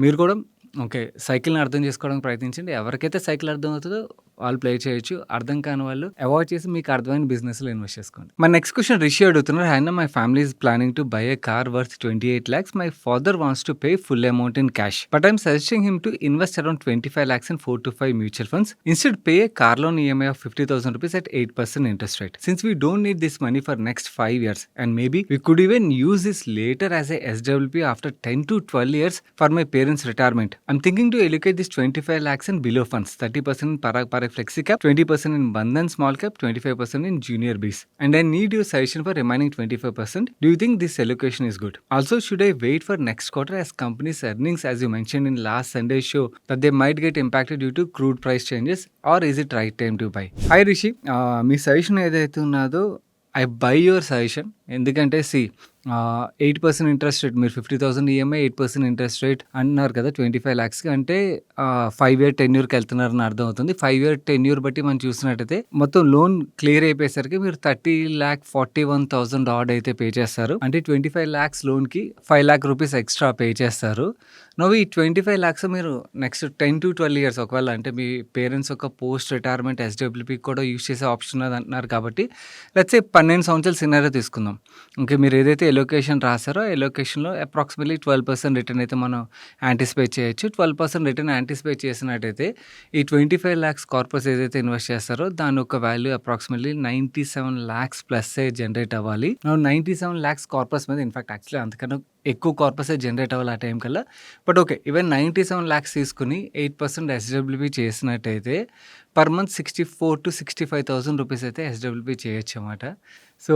మీరు కూడా ఓకే. సైకిల్‌ని అర్థం చేసుకోవడానికి ప్రయత్నించండి. ఎవరికైతే సైకిల్ అర్థమవుతదో వాళ్ళు ప్లే చేయొచ్చు. అర్థం కాని వాళ్ళు అవాయిడ్ చేసి మీకు అర్థమైన బిజినెస్‌లో ఇన్వెస్ట్ చేసుకోండి. మై నెక్స్ట్ క్వెషన్ రిషి అడుగుతున్నారు. హాయ్ అన్న, my family is planning to buy a car worth 28 lakhs. My father wants to pay full amount in cash. But I am suggesting him to invest around 25 lakhs in 4 to 5 mutual funds. Instead pay a car loan EMI of 50,000 rupees at 8% interest rate. Since we don't need this money for next 5 years and maybe we could even use this later as a SWP after 10 to 12 years for my parents' retirement. I'm thinking to allocate this 25 lakhs in below funds, 30% in Parag Flexi Cap, 20% in Bandhan Small Cap, 25% in Junior Bs. And I need your suggestion for remaining 25%. Do you think this allocation is good? Also, should I wait for next quarter as companies' earnings, as you mentioned in last Sunday's show, that they might get impacted due to crude price changes, or is it right time to buy? Hi Rishi, me suggestion ఏదైతే ఉన్నదో I by your suggestion. ఎందుకంటే 8% interest rate, మీరు 50,000 EMI 8% interest rate అన్నారు కదా 25 lakhsకి, అంటే 5 year టెన్యూర్కి వెళ్తున్నారని అర్థం అవుతుంది. 5 year tenure బట్టి మనం చూసినట్టయితే మొత్తం లోన్ క్లియర్ అయిపోయేసరికి మీరు 30,41,000 ఆడ్ అయితే పే చేస్తారు. అంటే 25 lakhs లోన్కి 5 lakh rupees ఎక్స్ట్రా పే చేస్తారు. నవ్వు ఈ 25 lakhs మీరు నెక్స్ట్ 10 to 12 years ఒకవేళ అంటే మీ పేరెంట్స్ ఒక పోస్ట్ రిటైర్మెంట్ ఎస్డబ్ల్యూపీ కూడా యూస్ చేసే ఆప్షన్ ఉన్నది అంటున్నారు కాబట్టి లెట్స్ సే 12 సంవత్సరాల సినారియో తీసుకుందాం. ఓకే, మీరు ఏదైతే ఎలోకేషన్ రాసారో ఆ ఎలోకేషన్లో అప్రాక్సిమేట్లీ 12% రిటర్న్ అయితే మనం యాంటిసిపేట్ చేయొచ్చు. 12% రిటర్న్ యాంటిసిపేట్ చేసినట్టయితే ఈ 25 lakhs కార్పస్ ఏదైతే ఇన్వెస్ట్ చేస్తారో దాని యొక్క value approximately 97 lakhs plus generate అవ్వాలి. 97 lakhs కార్పస్ మీద ఇన్ఫాక్ట్ యాక్చువల్లీ అంతకన్నా ఎక్కువ కార్పసే జనరేట్ అవ్వాలి ఆ టైం కల్లా. బట్ ఓకే, ఈవెన్ 97 lakhs తీసుకుని 8% ఎస్డబ్ల్యూపీ చేసినట్టయితే పర్ మంత్ 64,000 to 65,000 రూపీస్ అయితే ఎస్డబ్ల్యూపీ చేయొచ్చు అన్నమాట. సో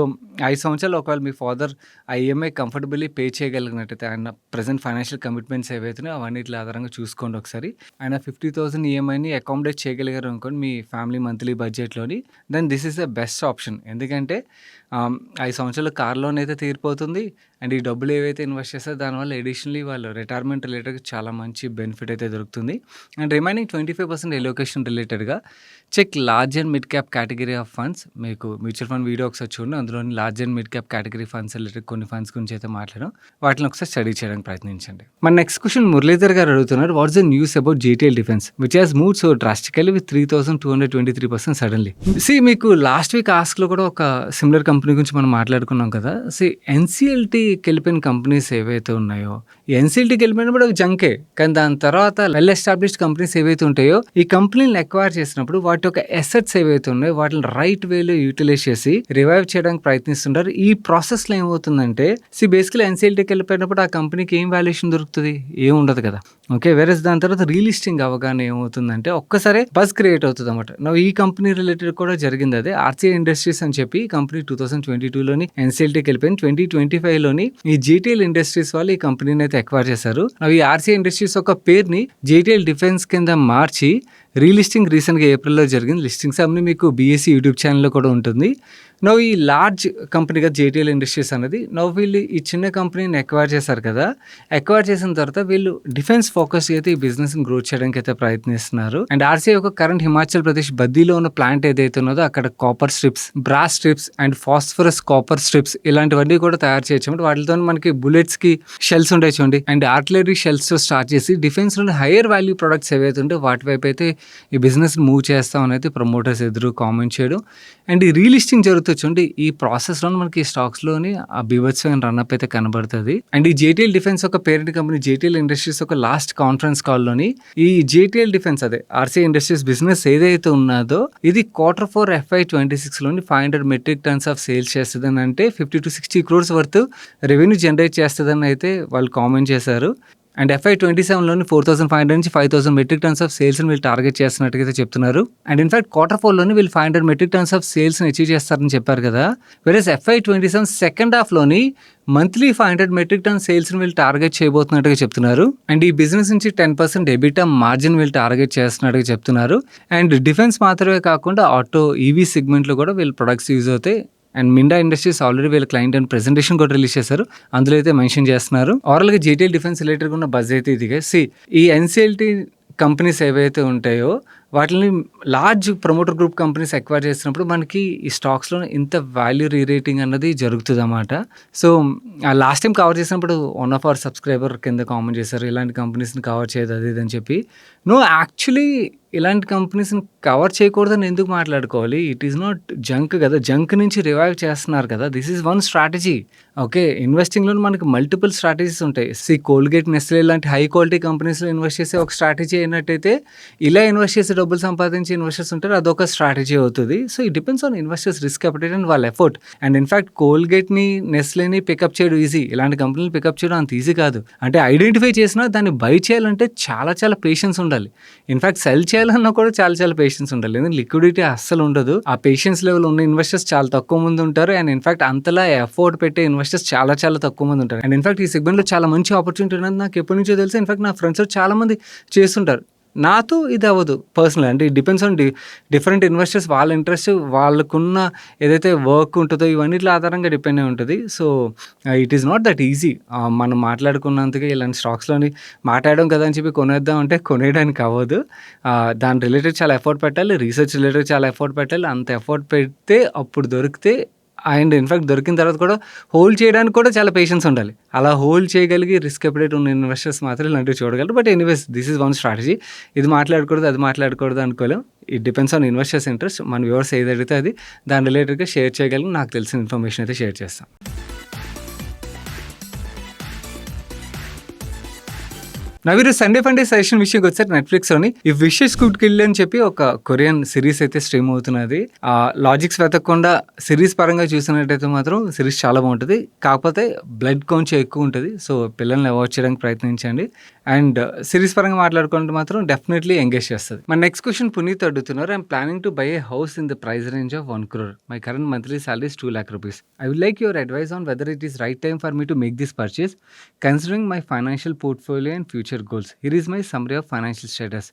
5 సంవత్సరాలు ఒకవేళ మీ ఫాదర్ ఆ ఈఎంఐ కంఫర్టబుల్లీ పే చేయగలిగినట్టయితే, ఆయన ప్రజెంట్ ఫైనాన్షియల్ కమిట్మెంట్స్ ఏవైతున్నాయో అవన్నిటి ఆధారంగా చూసుకోండి ఒకసారి. ఆయన 50,000 ఈఎంఐని అకామిడేట్ చేయగలిగారు అనుకోండి మీ ఫ్యామిలీ మంత్లీ బడ్జెట్లోని, then this is the best option. ఎందుకంటే 5 సంవత్సరాలు కార్ లోన్ అయితే తీరిపోతుంది అండ్ ఈ డబ్బులు ఏవైతే ఇన్వెస్ట్ చేస్తారో దానివల్ల ఎడిషనలీ వాళ్ళు రిటైర్మెంట్ రిలేటెడ్గా చాలా మంచి బెనిఫిట్ అయితే దొరుకుతుంది. అండ్ రిమైనింగ్ 25% ఎలోకేషన్ రిలేటెడ్గా check large and mid cap category of funds. మీకు మ్యూచువల్ ఫండ్ వీడియో ఒకసారి చూడండి, అందులోని large and mid cap category funds related కొన్ని ఫండ్స్ గురించి అయితే మాట్లాడడం, వాటిని ఒకసారి స్టడీ చేయడానికి ప్రయత్నించండి. మన నెక్స్ట్ క్వశ్చన్ మురళీధర్ గారు అడుగుతున్నారు. What's the news about GTL defence which has moved so drastically with 3,223% suddenly? మీకు లాస్ట్ వీక్ ఆస్క్లో కూడా ఒక సిమిలర్ కంపెనీ గురించి మనం మాట్లాడుకున్నాం కదా. ఎన్సీఎల్టీకి వెళ్ళిపోయిన కంపెనీస్ ఏవైతే ఉన్నాయో, ఎన్సీఎల్టీకి వెళ్ళిపోయినప్పుడు ఒక జంకే, కానీ దాని తర్వాత వెల్ ఎస్టాబ్లిష్డ్ కంపెనీస్ ఏవైతే ఉంటాయో ఈ కంపెనీలను ఎక్వైర్ చేసినప్పుడు వాటి యొక్క ఎసెట్స్ ఏవైతే ఉన్నాయో వాటిని రైట్ వేలో యూటిలైజ్ చేసి రివైవ్ చేయడానికి ప్రయత్నిస్తుంటారు. ఈ ప్రాసెస్లో ఏమవుతుందంటే బేసికలీ ఎన్సీఎల్టీకి వెళ్ళిపోయినప్పుడు ఆ కంపెనీకి ఏం వాల్యుయేషన్ దొరుకుతుంది, ఏం ఉండదు కదా. ఓకే, వేరే దాని తర్వాత రీలిస్టింగ్ అవగానే ఏమవుతుందంటే ఒక్కసారే బజ్ క్రియేట్ అవుతుంది అనమాట. ఈ కంపెనీ రిలేటెడ్ కూడా జరిగింది అదే. ఆర్సీఐ ఇండస్ట్రీస్ అని చెప్పి కంపెనీ 2022లోని ఎన్సీఎల్టీకి వెళ్ళిపోయింది. 2025లోని ఈ జీటీఎల్ ఇండస్ట్రీస్ వాళ్ళు ఈ కంపెనీని అయితే ఎక్వైర్ చేశారు. ఈ ఆర్సీఐ ఇండస్ట్రీస్ ఒక పేరుని జీటీఎల్ డిఫెన్స్ కింద మార్చి రీలిస్టింగ్ రీసెంట్గా ఏప్రిల్లో జరిగింది. లిస్టింగ్స్ అన్ని మీకు బీఎస్సీ యూట్యూబ్ ఛానల్లో కూడా ఉంటుంది. ఈ లార్జ్ కంపెనీగా జేటీఎల్ ఇండస్ట్రీస్ అనేది వీళ్ళు ఈ చిన్న కంపెనీని ఎక్వైర్ చేశారు కదా. ఎక్వైర్ చేసిన తర్వాత వీళ్ళు డిఫెన్స్ ఫోకస్ అయితే ఈ బిజినెస్ని గ్రోత్ చేయడానికి అయితే ప్రయత్నిస్తున్నారు. అండ్ ఆర్సీఐ యొక్క కరెంట్ హిమాచల్ ప్రదేశ్ బద్దీలో ఉన్న ప్లాంట్ ఏదైతే ఉన్నదో అక్కడ copper strips, brass strips and phosphorus copper strips ఇలాంటివన్నీ కూడా తయారు చేయొచ్చు. వాటితో మనకి బుల్లెట్స్కి షెల్స్ ఉంటాయి చూడండి, అండ్ ఆర్టిలరీ షెల్స్తో స్టార్ట్ చేసి డిఫెన్స్లోని హైయర్ వాల్యూ ప్రొడక్ట్స్ ఏవైతే ఉంటే వాటి వైపు అయితే ఈ బిజినెస్ మూవ్ చేస్తాం అనేది ప్రమోటర్స్ ఎదురు కామెంట్ చేయడం అండ్ ఈ రీలిస్టింగ్ జరుగుతుంది చూడండి. ఈ ప్రాసెస్లో మనకి స్టాక్స్లోని ఆ బీభత్సమైన రన్అప్ అయితే కనబడుతుంది. అండ్ ఈ జేటీఎల్ డిఫెన్స్ ఒక పేరెంట్ కంపెనీ జేటీఎల్ ఇండస్ట్రీస్ ఒక లాస్ట్ కాన్ఫరెన్స్ కాల్లోని ఈ జేటీఎల్ డిఫెన్స్ అదే ఆర్సీ ఇండస్ట్రీస్ బిజినెస్ ఏదైతే ఉన్నదో ఇది Q4 FY26లోని 500 metric tons of sales చేస్తుందని, అంటే 50 to 60 crores worth revenue generate చేస్తుందని అయితే వాళ్ళు కామెంట్ చేశారు. అండ్ FY27లోని 4,500 నుంచి 5,000 మెట్రిక్ టన్స్ ఆఫ్ సేల్స్ని వీళ్ళు టార్గెట్ చేస్తున్నట్టుగా చెప్తున్నారు. అండ్ ఇన్ఫాక్ట్ Q4లోని వీళ్ళు 500 మెట్రిక్ టన్స్ ఆఫ్ సేల్స్ని అచీవ్ చేస్తారని చెప్పారు కదా. వెరస్ FY27 సెకండ్ హాఫ్లోని మంత్లీ 500 మెట్రిక్ టన్ సేల్స్ని వీళ్ళు టార్గెట్ చేయబోతున్నట్టుగా చెప్తున్నారు. అండ్ ఈ బిజినెస్ నుంచి 10% ఎబిటా మార్జిన్ వీళ్ళు టార్గెట్ చేస్తున్నట్టుగా చెప్తున్నారు. అండ్ డిఫెన్స్ మాత్రమే కాకుండా ఆటో ఈవీ సెగ్మెంట్లో కూడా వీళ్ళు ప్రొడక్ట్స్ యూజ్ అవుతాయి. అండ్ మిండా ఇండస్ట్రీస్ ఆల్రెడీ వీళ్ళ క్లయింట్ అండ్ ప్రెజెంటేషన్ కూడా రిలీజ్ చేశారు, అందులో అయితే మెన్షన్ చేస్తున్నారు. ఓవరాల్గా జేటీఎల్ డిఫెన్స్ రిలేటెడ్గా ఉన్న బజ్ అయితే ఇదిగా. ఈ ఎన్సీఎల్టీ కంపెనీస్ ఏవైతే ఉంటాయో వాటిని large promoter group companies acquire చేసినప్పుడు మనకి ఈ స్టాక్స్లో ఇంత వాల్యూ రీరేటింగ్ అన్నది జరుగుతుంది అన్నమాట. సో లాస్ట్ టైం కవర్ చేసినప్పుడు వన్ ఆఫ్ అవర్ సబ్స్క్రైబర్ కింద కామెంట్ చేశారు ఇలాంటి కంపెనీస్ని కవర్ చేయదు అది ఇది అని చెప్పి. యాక్చువల్లీ ఇలాంటి కంపెనీస్ని కవర్ చేయకూడదని ఎందుకు మాట్లాడుకోవాలి? ఇట్ ఈస్ నాట్ జంక్ కదా, జంక్ నుంచి రివైవ్ చేస్తున్నారు కదా. This is one strategy. Okay, ఇన్వెస్టింగ్లో మనకి మల్టిపుల్ స్ట్రాటజీస్ ఉంటాయి. కోల్గేట్, నెస్లే లాంటి హై క్వాలిటీ కంపెనీస్లో ఇన్వెస్ట్ చేసే ఒక స్ట్రాటజీ అయినట్టయితే ఇలా ఇన్వెస్ట్ చేసే డబ్బులు సంపాదించి ఇన్వెస్టర్స్ ఉంటారు, అదొక స్ట్రాటజీ అవుతుంది. So it depends on investors risk appetite and వాళ్ళ ఎఫర్ట్. అండ్ ఇన్ఫాక్ట్ కోల్గేట్ని, నెస్లేని పికప్ చేయడం ఈజీ, ఇలాంటి కంపెనీలు పికప్ చేయడం అంత ఈజీ కాదు. అంటే ఐడెంటిఫై చేసినా దాన్ని బై చేయాలంటే చాలా చాలా పేషెన్స్ ఉండాలి. ఇన్ఫాక్ట్ సెల్ చేయాలన్నా కూడా చాలా చాలా పేషెన్స్ ఉండాలి. ఎందుకంటే లిక్విడిటీ అస్సలు ఉండదు. ఆ పేషెన్స్ లెవెల్ ఉన్న ఇన్వెస్టర్స్ చాలా తక్కువ మంది ఉంటారు. అండ్ ఇన్ఫాక్ట్ అంతలా ఎఫర్ట్ పెట్టే ఇన్వెస్టర్స్ చాలా చాలా తక్కువ మంది ఉంటారు. అండ్ ఇన్ఫాక్ట్ ఈ సెగ్మెంట్లో చాలా మంచి ఆపర్చునిటీ ఉన్నది నాకు ఎప్పటి నుంచో తెలుసు. ఇన్ఫాక్ట్ నా ఫ్రెండ్స్ చాలా మంది చేస్తుంటారు. నాతో ఇది అవ్వదు పర్సనల్. అంటే it depends on different investors, వాళ్ళ ఇంట్రెస్ట్, వాళ్ళకున్న ఏదైతే వర్క్ ఉంటుందో ఇవన్నిటి ఆధారంగా డిపెండ్ అయి ఉంటుంది. So it is not that easy. మనం మాట్లాడుకున్నంతగా ఇలాంటి స్టాక్స్లోని మాట్లాడడం కదా అని చెప్పి కొనేద్దాం అంటే కొనేయడానికి అవ్వదు. దాని రిలేటెడ్ చాలా ఎఫర్ట్ పెట్టాలి, రీసెర్చ్ రిలేటెడ్ చాలా ఎఫర్ట్ పెట్టాలి. అంత ఎఫర్ట్ పెడితే అప్పుడు దొరికితే, అండ్ ఇన్ఫాక్ట్ దొరికిన తర్వాత కూడా హోల్డ్ చేయడానికి కూడా చాలా పేషెన్స్ ఉండాలి. అలా హోల్డ్ చేయగలిగి రిస్క్ అప్డేట్ ఉన్న ఇన్వెస్టర్స్ మాత్రం ఇలాంటివి చూడగలరు. But anyways this is one strategy. ఇది మాట్లాడకూడదు అది మాట్లాడకూడదు అనుకోలేం. It depends on investors interest. మన వ్యూవర్స్ ఏది అడిగితే అది దాని రిలేటెడ్గా షేర్ చేయగలిగి నాకు తెలిసిన ఇన్ఫర్మేషన్ అయితే షేర్ చేస్తాం. నవీరు సండే ఫండే సజెషన్ విషయంకి వచ్చారు. నెట్ఫ్లిక్స్లోని ఈ విషెస్ కుడ్ కిల్ అని చెప్పి ఒక కొరియన్ సిరీస్ అయితే స్ట్రీమ్ అవుతున్నది. లాజిక్స్ వెతకకుండా సిరీస్ పరంగా చూసినట్టయితే మాత్రం సిరీస్ చాలా బాగుంటుంది. కాకపోతే బ్లడ్ కొంచెం ఎక్కువ ఉంటుంది. సో పిల్లల్ని అవాయిడ్ చేయడానికి ప్రయత్నించండి. అండ్ సిరీస్ పరంగా మాట్లాడుకుంటే మాత్రం డెఫినెట్లీ ఎంగేజ్ చేస్తుంది. మన నెక్స్ట్ క్వశ్చన్ పునీత్ అడుగుతున్నారు. I'm planning to buy A house in the price range of 1 crore. My current monthly salary is 2 lakh rupees. I would like your advice on whether it is right time for me to make this purchase considering my financial portfolio and future goals. Here is my summary of financial status.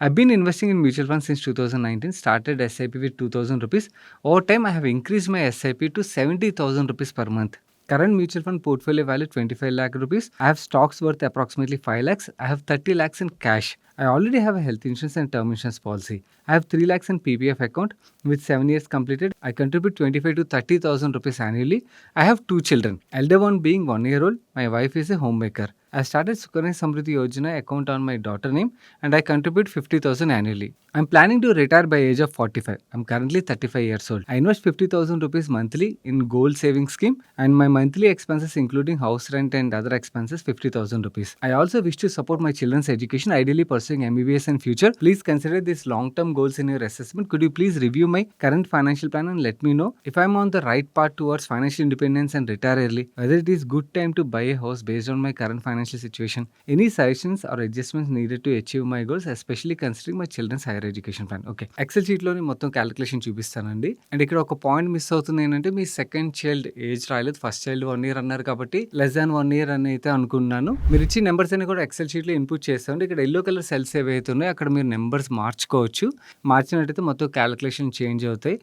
I've been investing in mutual funds since 2019. Started SIP with 2,000 rupees. Over time, I have increased my SIP to 70,000 rupees per month. Current mutual fund portfolio value 25 lakh rupees. I have stocks worth approximately 5 lakhs. I have 30 lakhs in cash. I already have a health insurance and term insurance policy. I have 3 lakhs in PPF account. With 7 years completed, I contribute 25 to 30,000 rupees annually. I have 2 children. Elder one being 1 year old. My wife is a homemaker. I started Sukarna Samriddhi Yojana account on my daughter name and I contribute 50,000 annually. I'm planning to retire by age of 45. I'm currently 35 years old. I invest 50,000 rupees monthly in gold saving scheme and my monthly expenses including house rent and other expenses 50,000 rupees. I also wish to support my children's education, ideally pursuing MBBS in future. Please consider these long-term goals in your assessment. Could you please review my current financial plan and let me know if I'm on the right path towards financial independence and retire early? Whether it is good time to buy a house based on my current financial situation. Any suggestions or adjustments needed to achieve my goals, especially considering my children's higher education plan. Okay, excel షీట్లోని మొత్తం calculation చూపిస్తానండి. And ఇక్కడ ఒక point miss అవుతుంది ఏంటంటే మీ second child age రాయలేదు, first child 1 year అన్నారు కాబట్టి లెస్ దాన్ 1 year అని అయితే అనుకున్నాను. మీరు ఇచ్చిన నెంబర్స్ అన్ని కూడా ఎక్సెల్ షీట్లో ఇన్పుట్ చేస్తామండి. ఇక్కడ ఎల్లో కలర్ సెల్స్ ఏవైతే ఉన్నాయో అక్కడ మీరు నెంబర్స్ మార్చుకోవచ్చు. మార్చినట్టయితే మొత్తం క్యాలిక్యులేషన్ చేంజ్ అవుతాయి.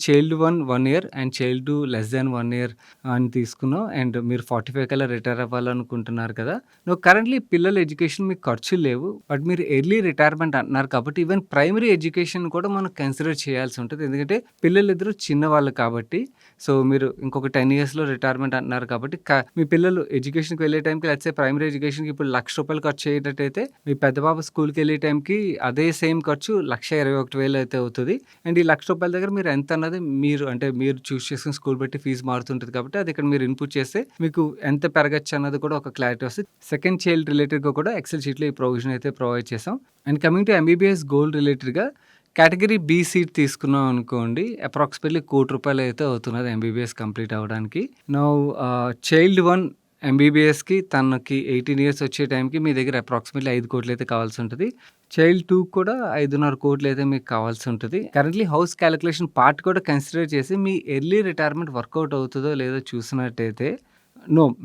Child 1 year and child 2 less than 1 year అని తీసుకున్నాం. అండ్ మీరు 45 కల్లా రిటైర్ అవ్వాలనుకుంటున్నారు కదా! కరెంట్‌లీ పిల్లల ఎడ్యుకేషన్ మీకు ఖర్చులు లేవు. బట్ మీరు ఎర్లీ రిటైర్మెంట్ అంటున్నారు కాబట్టి ఈవెన్ ప్రైమరీ ఎడ్యుకేషన్ కూడా మనం కన్సిడర్ చేయాల్సి ఉంటది. ఎందుకంటే పిల్లలిద్దరూ చిన్నవాళ్ళు కాబట్టి. సో, మీరు ఇంకొక 10 ఇయర్స్‌లో రిటైర్మెంట్ అంటున్నారు కాబట్టి మీ పిల్లలు ఎడ్యుకేషన్‌కి వెళ్ళే టైంకి లెట్స్ సే ప్రైమరీ ఎడ్యుకేషన్‌కి ఇప్పుడు రూ. 1,00,000 ఖర్చు అయ్యేటట్టయితే మీ పెద్ద పాప స్కూల్‌కెళ్ళే టైంకి అదే సేమ్ ఖర్చు 1,21,000 అయితే అవుతది. అండ్ ఈ రూ. 1,00,000 దగ్గర మీరు ఎంత అన్నది మీరు చూజ్ చేసుకున్న స్కూల్ బట్టి ఫీజు మారుతుంటది కాబట్టి అది ఇక్కడ మీరు ఇన్‌పుట్ చేస్తే మీకు ఎంత పెరగొచ్చు అన్నది కూడా ఒక క్లారిటీ వస్తది. సెకండ్ చైల్డ్ రిలేటెడ్‌గా కూడా ఎక్సెల్ షీట్‌లో ఈ ప్రొవిజన్ అయితే ప్రొవైడ్ చేసాం. And coming to MBBS goal రిలేటెడ్‌గా కేటగిరీ బి సీట్ తీసుకున్నాం అనుకోండి. అప్రాక్సిమేట్‌లీ రూ. 1,00,00,000 అయితే అవుతున్నది ఎంబీబీఎస్ కంప్లీట్ అవ్వడానికి. చైల్డ్ 1 ఎంబీబీఎస్‌కి తనకి 18 ఇయర్స్ వచ్చే టైంకి మీ దగ్గర అప్రాక్సిమేట్‌లీ 5,00,00,000 అయితే కావాల్సి ఉంటది. చైల్డ్ 2 కూడా 5,500,00,000 అయితే మీకు కావాల్సి ఉంటది. కరెంట్‌లీ హౌస్ క్యాలిక్యులేషన్ పార్ట్ కూడా కన్సిడర్ చేసి మీ ఎర్లీ రిటైర్మెంట్ వర్కౌట్ అవుతదో లేదో చూసినట్టయితే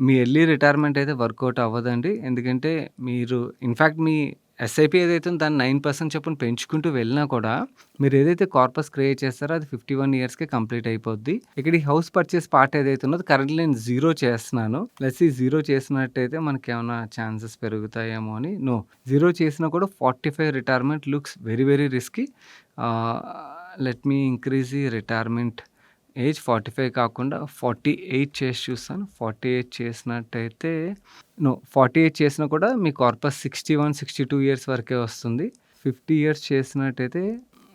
మీ ఎర్లీ రిటైర్మెంట్ అయితే వర్కౌట్ అవ్వదండి. ఎందుకంటే మీరు ఇన్‌ఫాక్ట్ మీ ఎస్ఐపీ ఏదైతే ఉందో దాన్ని 9% చొప్పున పెంచుకుంటూ వెళ్ళినా కూడా మీరు ఏదైతే కార్పస్ క్రియేట్ చేస్తారో అది 51 ఇయర్స్‌కే కంప్లీట్ అయిపోద్ది. ఇక్కడ ఈ హౌస్ పర్చేస్ పార్ట్ ఏదైతే ఉన్నదో కరెంట్‌లీ నేను 0 చేస్తున్నాను. లెట్స్ సీ 0 చేసినట్టయితే మనకేమన్నా ఛాన్సెస్ పెరుగుతాయేమో అని. 0 చేసినా కూడా 45 retirement looks very very risky. Let me increase the retirement age 45 కాకుండా 48 చేసి చూస్తాను. 48 చేసినట్టయితే 48 చేసినా కూడా మీ కార్పస్ 61, 62 ఇయర్స్ వరకే వస్తుంది. 50 ఇయర్స్ చేసినట్టయితే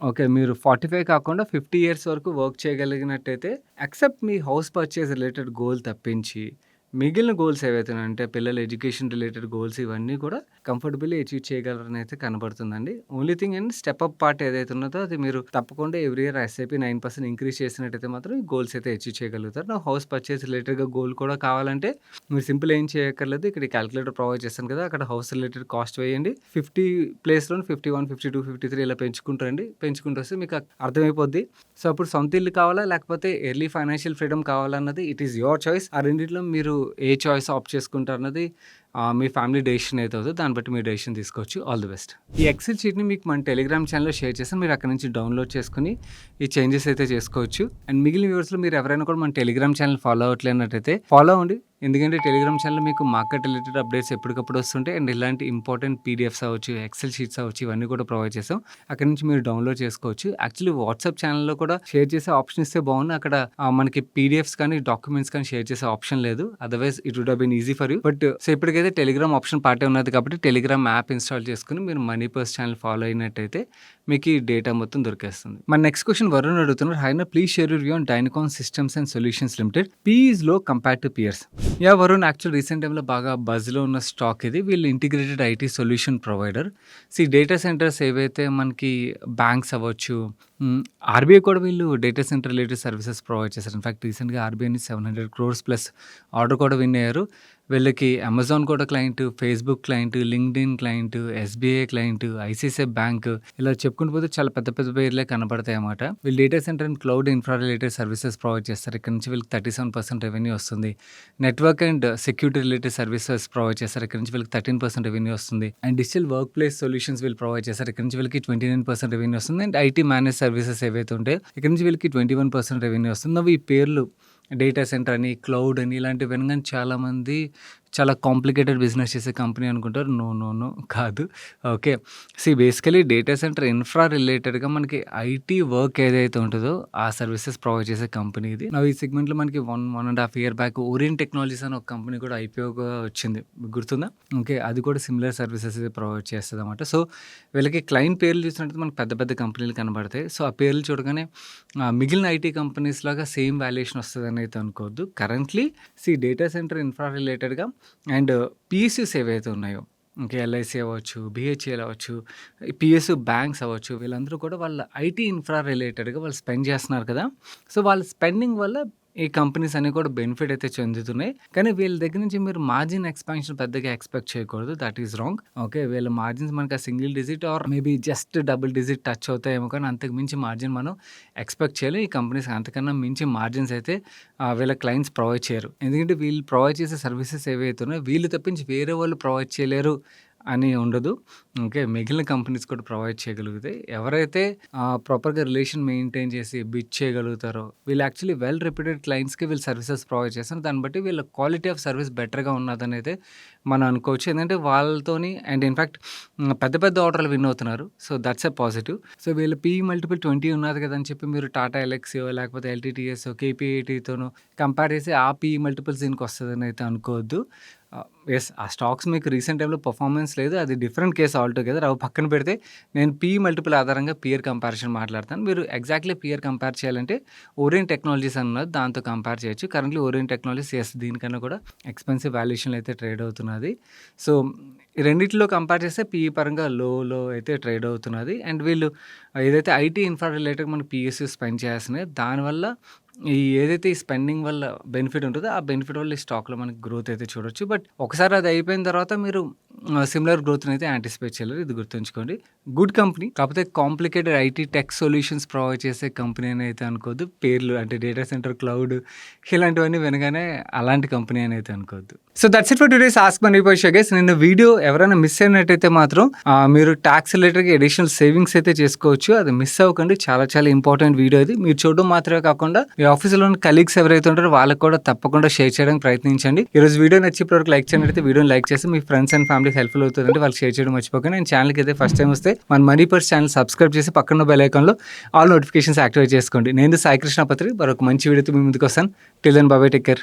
ఓకే. మీరు 45 కాకుండా 50 ఇయర్స్ వరకు వర్క్ చేయగలిగినట్టయితే ఎక్సెప్ట్ మీ హౌస్ పర్చేస్ రిలేటెడ్ గోల్ తప్పించి మిగిలిన గోల్స్ ఏవైతే ఉన్నాయో అంటే పిల్లల ఎడ్యుకేషన్ రిలేటెడ్ గోల్స్ ఇవన్నీ కూడా కంఫర్టబుల్లీ అచీవ్ చేయగలరని అయితే కనబడుతుందండి. ఓన్లీ థింగ్ ఏంటి స్టెప్ అప్ పార్ట్ ఏదైతే ఉన్నదో అది మీరు తప్పకుండా ఎవ్రీ ఇయర్ ఎస్ఐపీ 9% ఇంక్రీజ్ చేసినట్టయితే మాత్రం ఈ గోల్స్ అయితే అచీవ్ చేయగలుగుతారు. హౌస్ పర్చేస్ రిలేటెడ్‌గా గోల్ కూడా కావాలంటే మీరు సింపుల్ ఏం చేయక్కర్లేదు. ఇక్కడ క్యాలిక్యులేటర్ ప్రొవైడ్ చేస్తాను కదా! అక్కడ హౌస్ రిలేటెడ్ కాస్ట్ వేయండి. 50 ప్లేస్‌లో 51, 52, 53 ఇలా పెంచుకుంటూ రండి. పెంచుకుంటూ వస్తే మీకు అర్థమైపోద్ది. సో, అప్పుడు సొంత ఇల్లు కావాలా లేకపోతే ఎర్లీ ఫైనాన్షియల్ ఫ్రీడమ్ కావాలన్నది ఇట్ ఈస్ యువర్ చాయిస్. ఆ రెండిట్లో మీరు ఏ చాయిస్ ఆప్ట్ చేసుకుంటారన్నది మీ ఫ్యామిలీ డెసిషన్ అయితే అవుతుందో దాన్ని బట్టి మీరు డెసిషన్ తీసుకోవచ్చు. All the best. ఈ ఎక్సెల్ షీట్‌ని మీకు మన టెలిగ్రామ్ ఛానల్‌లో షేర్ చేస్తాను. మీరు అక్కడ నుంచి డౌన్లోడ్ చేసుకొని ఈ చేంజెస్ అయితే చేసుకోవచ్చు. అండ్ మిగిలిన వ్యూవర్స్‌లో మీరు ఎవరైనా కూడా మన టెలిగ్రామ్ ఛానల్ ఫాలో అవ్వట్లేనట్టయితే ఫాలో అవ్వండి. ఎందుకంటే టెలిగ్రామ్ ఛానల్‌లో మీకు మార్కెట్ రిలేటెడ్ అప్డేట్స్ ఎప్పటికప్పుడు వస్తుంటాయి. అండ్ ఇలాంటి ఇంపార్టెంట్ పీడిఎఫ్స్ అవ్వచ్చు, ఎక్సెల్ షీట్స్ అవ్వచ్చు ఇవన్నీ కూడా ప్రొవైడ్ చేస్తాం. అక్కడి నుంచి మీరు డౌన్లోడ్ చేసుకోవచ్చు. యాక్చువల్లీ వాట్సాప్ ఛానల్‌లో కూడా షేర్ చేసే ఆప్షన్ ఇస్తే బాగుండు. అక్కడ మనకి పీడిఎఫ్స్ కానీ, డాక్యుమెంట్స్ కానీ షేర్ చేసే ఆప్షన్ లేదు. Otherwise it would have been easy for you. But so ఇప్పటికైతే టెలిగ్రామ్ ఆప్షన్ పార్టే ఉన్నది కాబట్టి టెలిగ్రామ్ యాప్ ఇన్‌స్టాల్ చేసుకొని మీరు మనీ పర్స్ ఛానల్ ఫాలో అయినట్టయితే మీకు ఈ డేటా మొత్తం దొరికేస్తుంది. మన నెక్స్ట్ క్వశ్చన్ వరుణ్ అడుగుతున్నారు. హాయ్ అన్న, please share your view on Dynacons systems and solutions limited. P is low compare to peers. Varun, actual recent టైంలో బాగా బజ్లో ఉన్న స్టాక్ ఇది. వీళ్ళు integrated IT solution provider. Data centers ఏవైతే మనకి బ్యాంక్స్ అవ్వచ్చు, ఆర్బీఐ కూడా వీళ్ళు data center related services provide చేశారు. ఇన్ఫాక్ట్ రీసెంట్గా ఆర్బీఐని 700 crores ప్లస్ ఆర్డర్ కూడా విన్ అయ్యారు. వీళ్ళకి అమెజాన్ కూడా client, Facebook client, LinkedIn client, SBI client, ICICI bank ఇలా చెప్పుకుంటూ పోతే చాలా పెద్ద పెద్ద పేర్లే కనబడతాయి అన్నమాట. వీళ్ళు data centre and cloud infra related services provide చేస్తారు. ఇక్కడ నుంచి వీళ్ళకి 37% రెవెన్యూ వస్తుంది. Network and security related services provide చేస్తారు. ఇక్కడ నుంచి వీళ్ళకి 13% రెవెన్యూ వస్తుంది. And digital work place solutions వీళ్ళు ప్రొవైడ్ చేస్తారు. ఇక్కడ నుంచి వీళ్ళకి 29% రెవెన్యూ వస్తుంది. అండ్ ఐటీ మేనేజ్ సర్వీసెస్ ఏవైతే ఉంటాయో ఇక్కడ నుంచి వీళ్ళకి 21% రెవెన్యూ వస్తుంది. అవి ఈ పేర్లు డేటా సెంటర్ అని, క్లౌడ్ అని ఇలాంటివి వినగానే చాలామంది చాలా కాంప్లికేటెడ్ బిజినెస్ చేసే కంపెనీ అనుకుంటారు. నో కాదు. Okay. Basically data centre infra రిలేటెడ్గా మనకి ఐటీ వర్క్ ఏదైతే ఉంటుందో ఆ సర్వీసెస్ ప్రొవైడ్ చేసే కంపెనీ ఇది. ఈ సెగ్మెంట్లో మనకి 1.5 year బ్యాక్ ఓరియంట్ టెక్నాలజీస్ అని ఒక కంపెనీ కూడా ఐపీఓగా వచ్చింది, గుర్తుందా? ఓకే, అది కూడా సిమిలర్ సర్వీసెస్ ప్రొవైడ్ చేస్తుంది అనమాట. సో వీళ్ళకి క్లయింట్ పేర్లు చూసినట్టు మనకి పెద్ద పెద్ద కంపెనీలు కనబడతాయి. సో ఆ పేర్లు చూడగానే మిగిలిన ఐటీ కంపెనీస్ లాగా సేమ్ వాల్యుయేషన్ వస్తుందని అయితే అనుకోవద్దు. కరెంట్లీ డేటా సెంటర్ ఇన్ఫ్రా రిలేటెడ్గా అండ్ పీఎస్యూస్ ఏవైతే ఉన్నాయో, ఓకే, ఎల్ఐసి అవ్వచ్చు, బిహెచ్ఎల్ అవ్వచ్చు, పిఎస్యు బ్యాంక్స్ అవ్వచ్చు, వీళ్ళందరూ కూడా వాళ్ళ ఐటీ ఇన్ఫ్రా రిలేటెడ్గా వాళ్ళు స్పెండ్ చేస్తున్నారు కదా. సో వాళ్ళ స్పెండింగ్ వల్ల ఈ కంపెనీస్ అన్నీ కూడా బెనిఫిట్ అయితే చెందుతున్నాయి. కానీ వీళ్ళ దగ్గర నుంచి మీరు మార్జిన్ ఎక్స్పాన్షన్ పెద్దగా ఎక్స్పెక్ట్ చేయకూడదు. That is wrong. ఓకే, వీళ్ళ మార్జిన్స్ మనకి single digit or maybe just double digit touch అవుతాయేమో, కానీ అంతకు మించి మార్జిన్ మనం ఎక్స్పెక్ట్ చేయలేం. ఈ కంపెనీస్ అంతకన్నా మించి మార్జిన్స్ అయితే వీళ్ళ క్లయింట్స్ ప్రొవైడ్ చేయరు. ఎందుకంటే వీళ్ళు ప్రొవైడ్ చేసే సర్వీసెస్ ఏవైతే ఉన్నాయో వీళ్ళు తప్పించి వేరే వాళ్ళు ప్రొవైడ్ చేయలేరు అని ఉండదు. ఓకే. మిగిలిన కంపెనీస్ కూడా ప్రొవైడ్ చేయగలుగుతాయి. ఎవరైతే ప్రాపర్‌గా రిలేషన్ మెయింటైన్ చేసి బిడ్ చేయగలుగుతారో, వీళ్ళు యాక్చువల్లీ వెల్ రెప్యూటెడ్ క్లయింట్స్‌కి వీళ్ళు సర్వీసెస్ ప్రొవైడ్ చేస్తారు. దాన్ని బట్టి వీళ్ళ క్వాలిటీ ఆఫ్ సర్వీస్ బెటర్‌గా ఉన్నదనైతే మనం అనుకోవచ్చు. ఎందుకంటే వాళ్ళతోని అండ్ ఇన్‌ఫాక్ట్ పెద్ద పెద్ద ఆర్డర్‌లు విన్ అవుతున్నారు. So, that's a positive. So, వీళ్ళ పీఈ మల్టిపుల్ 20 ఉన్నది కదా అని చెప్పి మీరు టాటా ఎల్ఎక్సీయో లేకపోతే ఎల్టీటీఎసో, కేపీఐటీతోనో కంపేర్ చేసి ఆ పీఈ మల్టిపుల్స్ దీనికి వస్తదని అయితే అనుకోవద్దు. యెస్. ఆ స్టాక్స్ మీకు రీసెంట్ టైమ్‌లో పర్ఫార్మెన్స్ లేదు. అది డిఫరెంట్ కేస్ ఆల్‌టుగెదర్. అవి పక్కన పెడితే నేను పీఈ మల్టిపుల్ ఆధారంగా పియర్ కంపారిజన్ మాట్లాడతాను. మీరు ఎగ్జాక్ట్‌లీ పియర్ కంపేర్ చేయాలంటే ఓరియంట్ టెక్నాలజీస్ అని ఉన్నది. దాంతో కంపేర్ చేయొచ్చు. కరెంట్‌లీ ఓరియంట్ టెక్నాలజీస్ యెస్ దీనికన్నా కూడా ఎక్స్‌పెన్సివ్ వాల్యుయేషన్‌లో అయితే ట్రేడ్ అవుతున్నది. సో, ఈ రెండిట్లో కంపేర్ చేస్తే పీఈ పరంగా లోలో అయితే ట్రేడ్ అవుతున్నది. అండ్ వీళ్ళు ఏదైతే ఐటీ ఇన్ఫ్రా రిలేటెడ్ మనకి పీఎస్‌యూ స్పెండ్ చేస్తున్నాయో దానివల్ల ఏదైతే ఈ స్పెండింగ్ వల్ల బెనిఫిట్ ఉంటదో, ఆ బెనిఫిట్ వల్ల ఈ స్టాక్‌లో మనకి గ్రోత్ అయితే చూడొచ్చు. బట్ ఒకసారి అది అయిపోయిన తర్వాత మీరు సిమిలర్ గ్రోత్‌ని అయితే యాంటిసిపేట్ చేయలేరు. ఇది గుర్తుంచుకోండి. Good company. కాకపోతే complicated IT tech solutions provide చేసే కంపెనీ అని అయితే అనుకోవద్దు. పేర్లు అంటే డేటా సెంటర్, క్లౌడ్ ఇలాంటివన్నీ వినగానే అలాంటి కంపెనీ అని అయితే అనుకోవద్దు. So, that's it for today's ask money by show guys. నిన్న వీడియో ఎవరైనా మిస్ అయినట్టయితే మాత్రం మీరు టాక్స్ రిలేటెడ్‌గా అడిషనల్ సేవింగ్స్ అయితే చేసుకోవచ్చు. అది మిస్ అవ్వకండి. చాలా చాలా ఇంపార్టెంట్ వీడియో ఇది. మీరు చూడడం మాత్రమే కాకుండా మీ ఆఫీస్‌లోని కలీగ్స్ ఎవరైతే ఉంటారో వాళ్ళకి కూడా తప్పకుండా షేర్ చేయడానికి ప్రయత్నించండి. ఈరోజు వీడియో నచ్చి ఇప్పటివరకు లైక్ చేయనట్టయితే వీడియోని లైక్ చేసి మీ ఫ్రెండ్స్ అండ్ ఫ్యామిలీకి హెల్ప్‌ఫుల్ అవుతుందంటే వాళ్ళకి షేర్ చేయడం మర్చిపోకండి. అండ్ ఛానల్‌కి అయితే ఫస్ట్ టైం వస్తే మన మనీ పర్స్ ఛానల్ సబ్స్క్రైబ్ చేసి పక్కన బెల్ ఐకాన్‌లో ఆల్ నోటిఫికేషన్స్ యాక్టివేట్ చేసుకోండి. నేను సాయి కృష్ణ పత్రి మరొక మంచి వీడియోతో మీ ముందుకు వస్తాను. Till then bye bye, take care.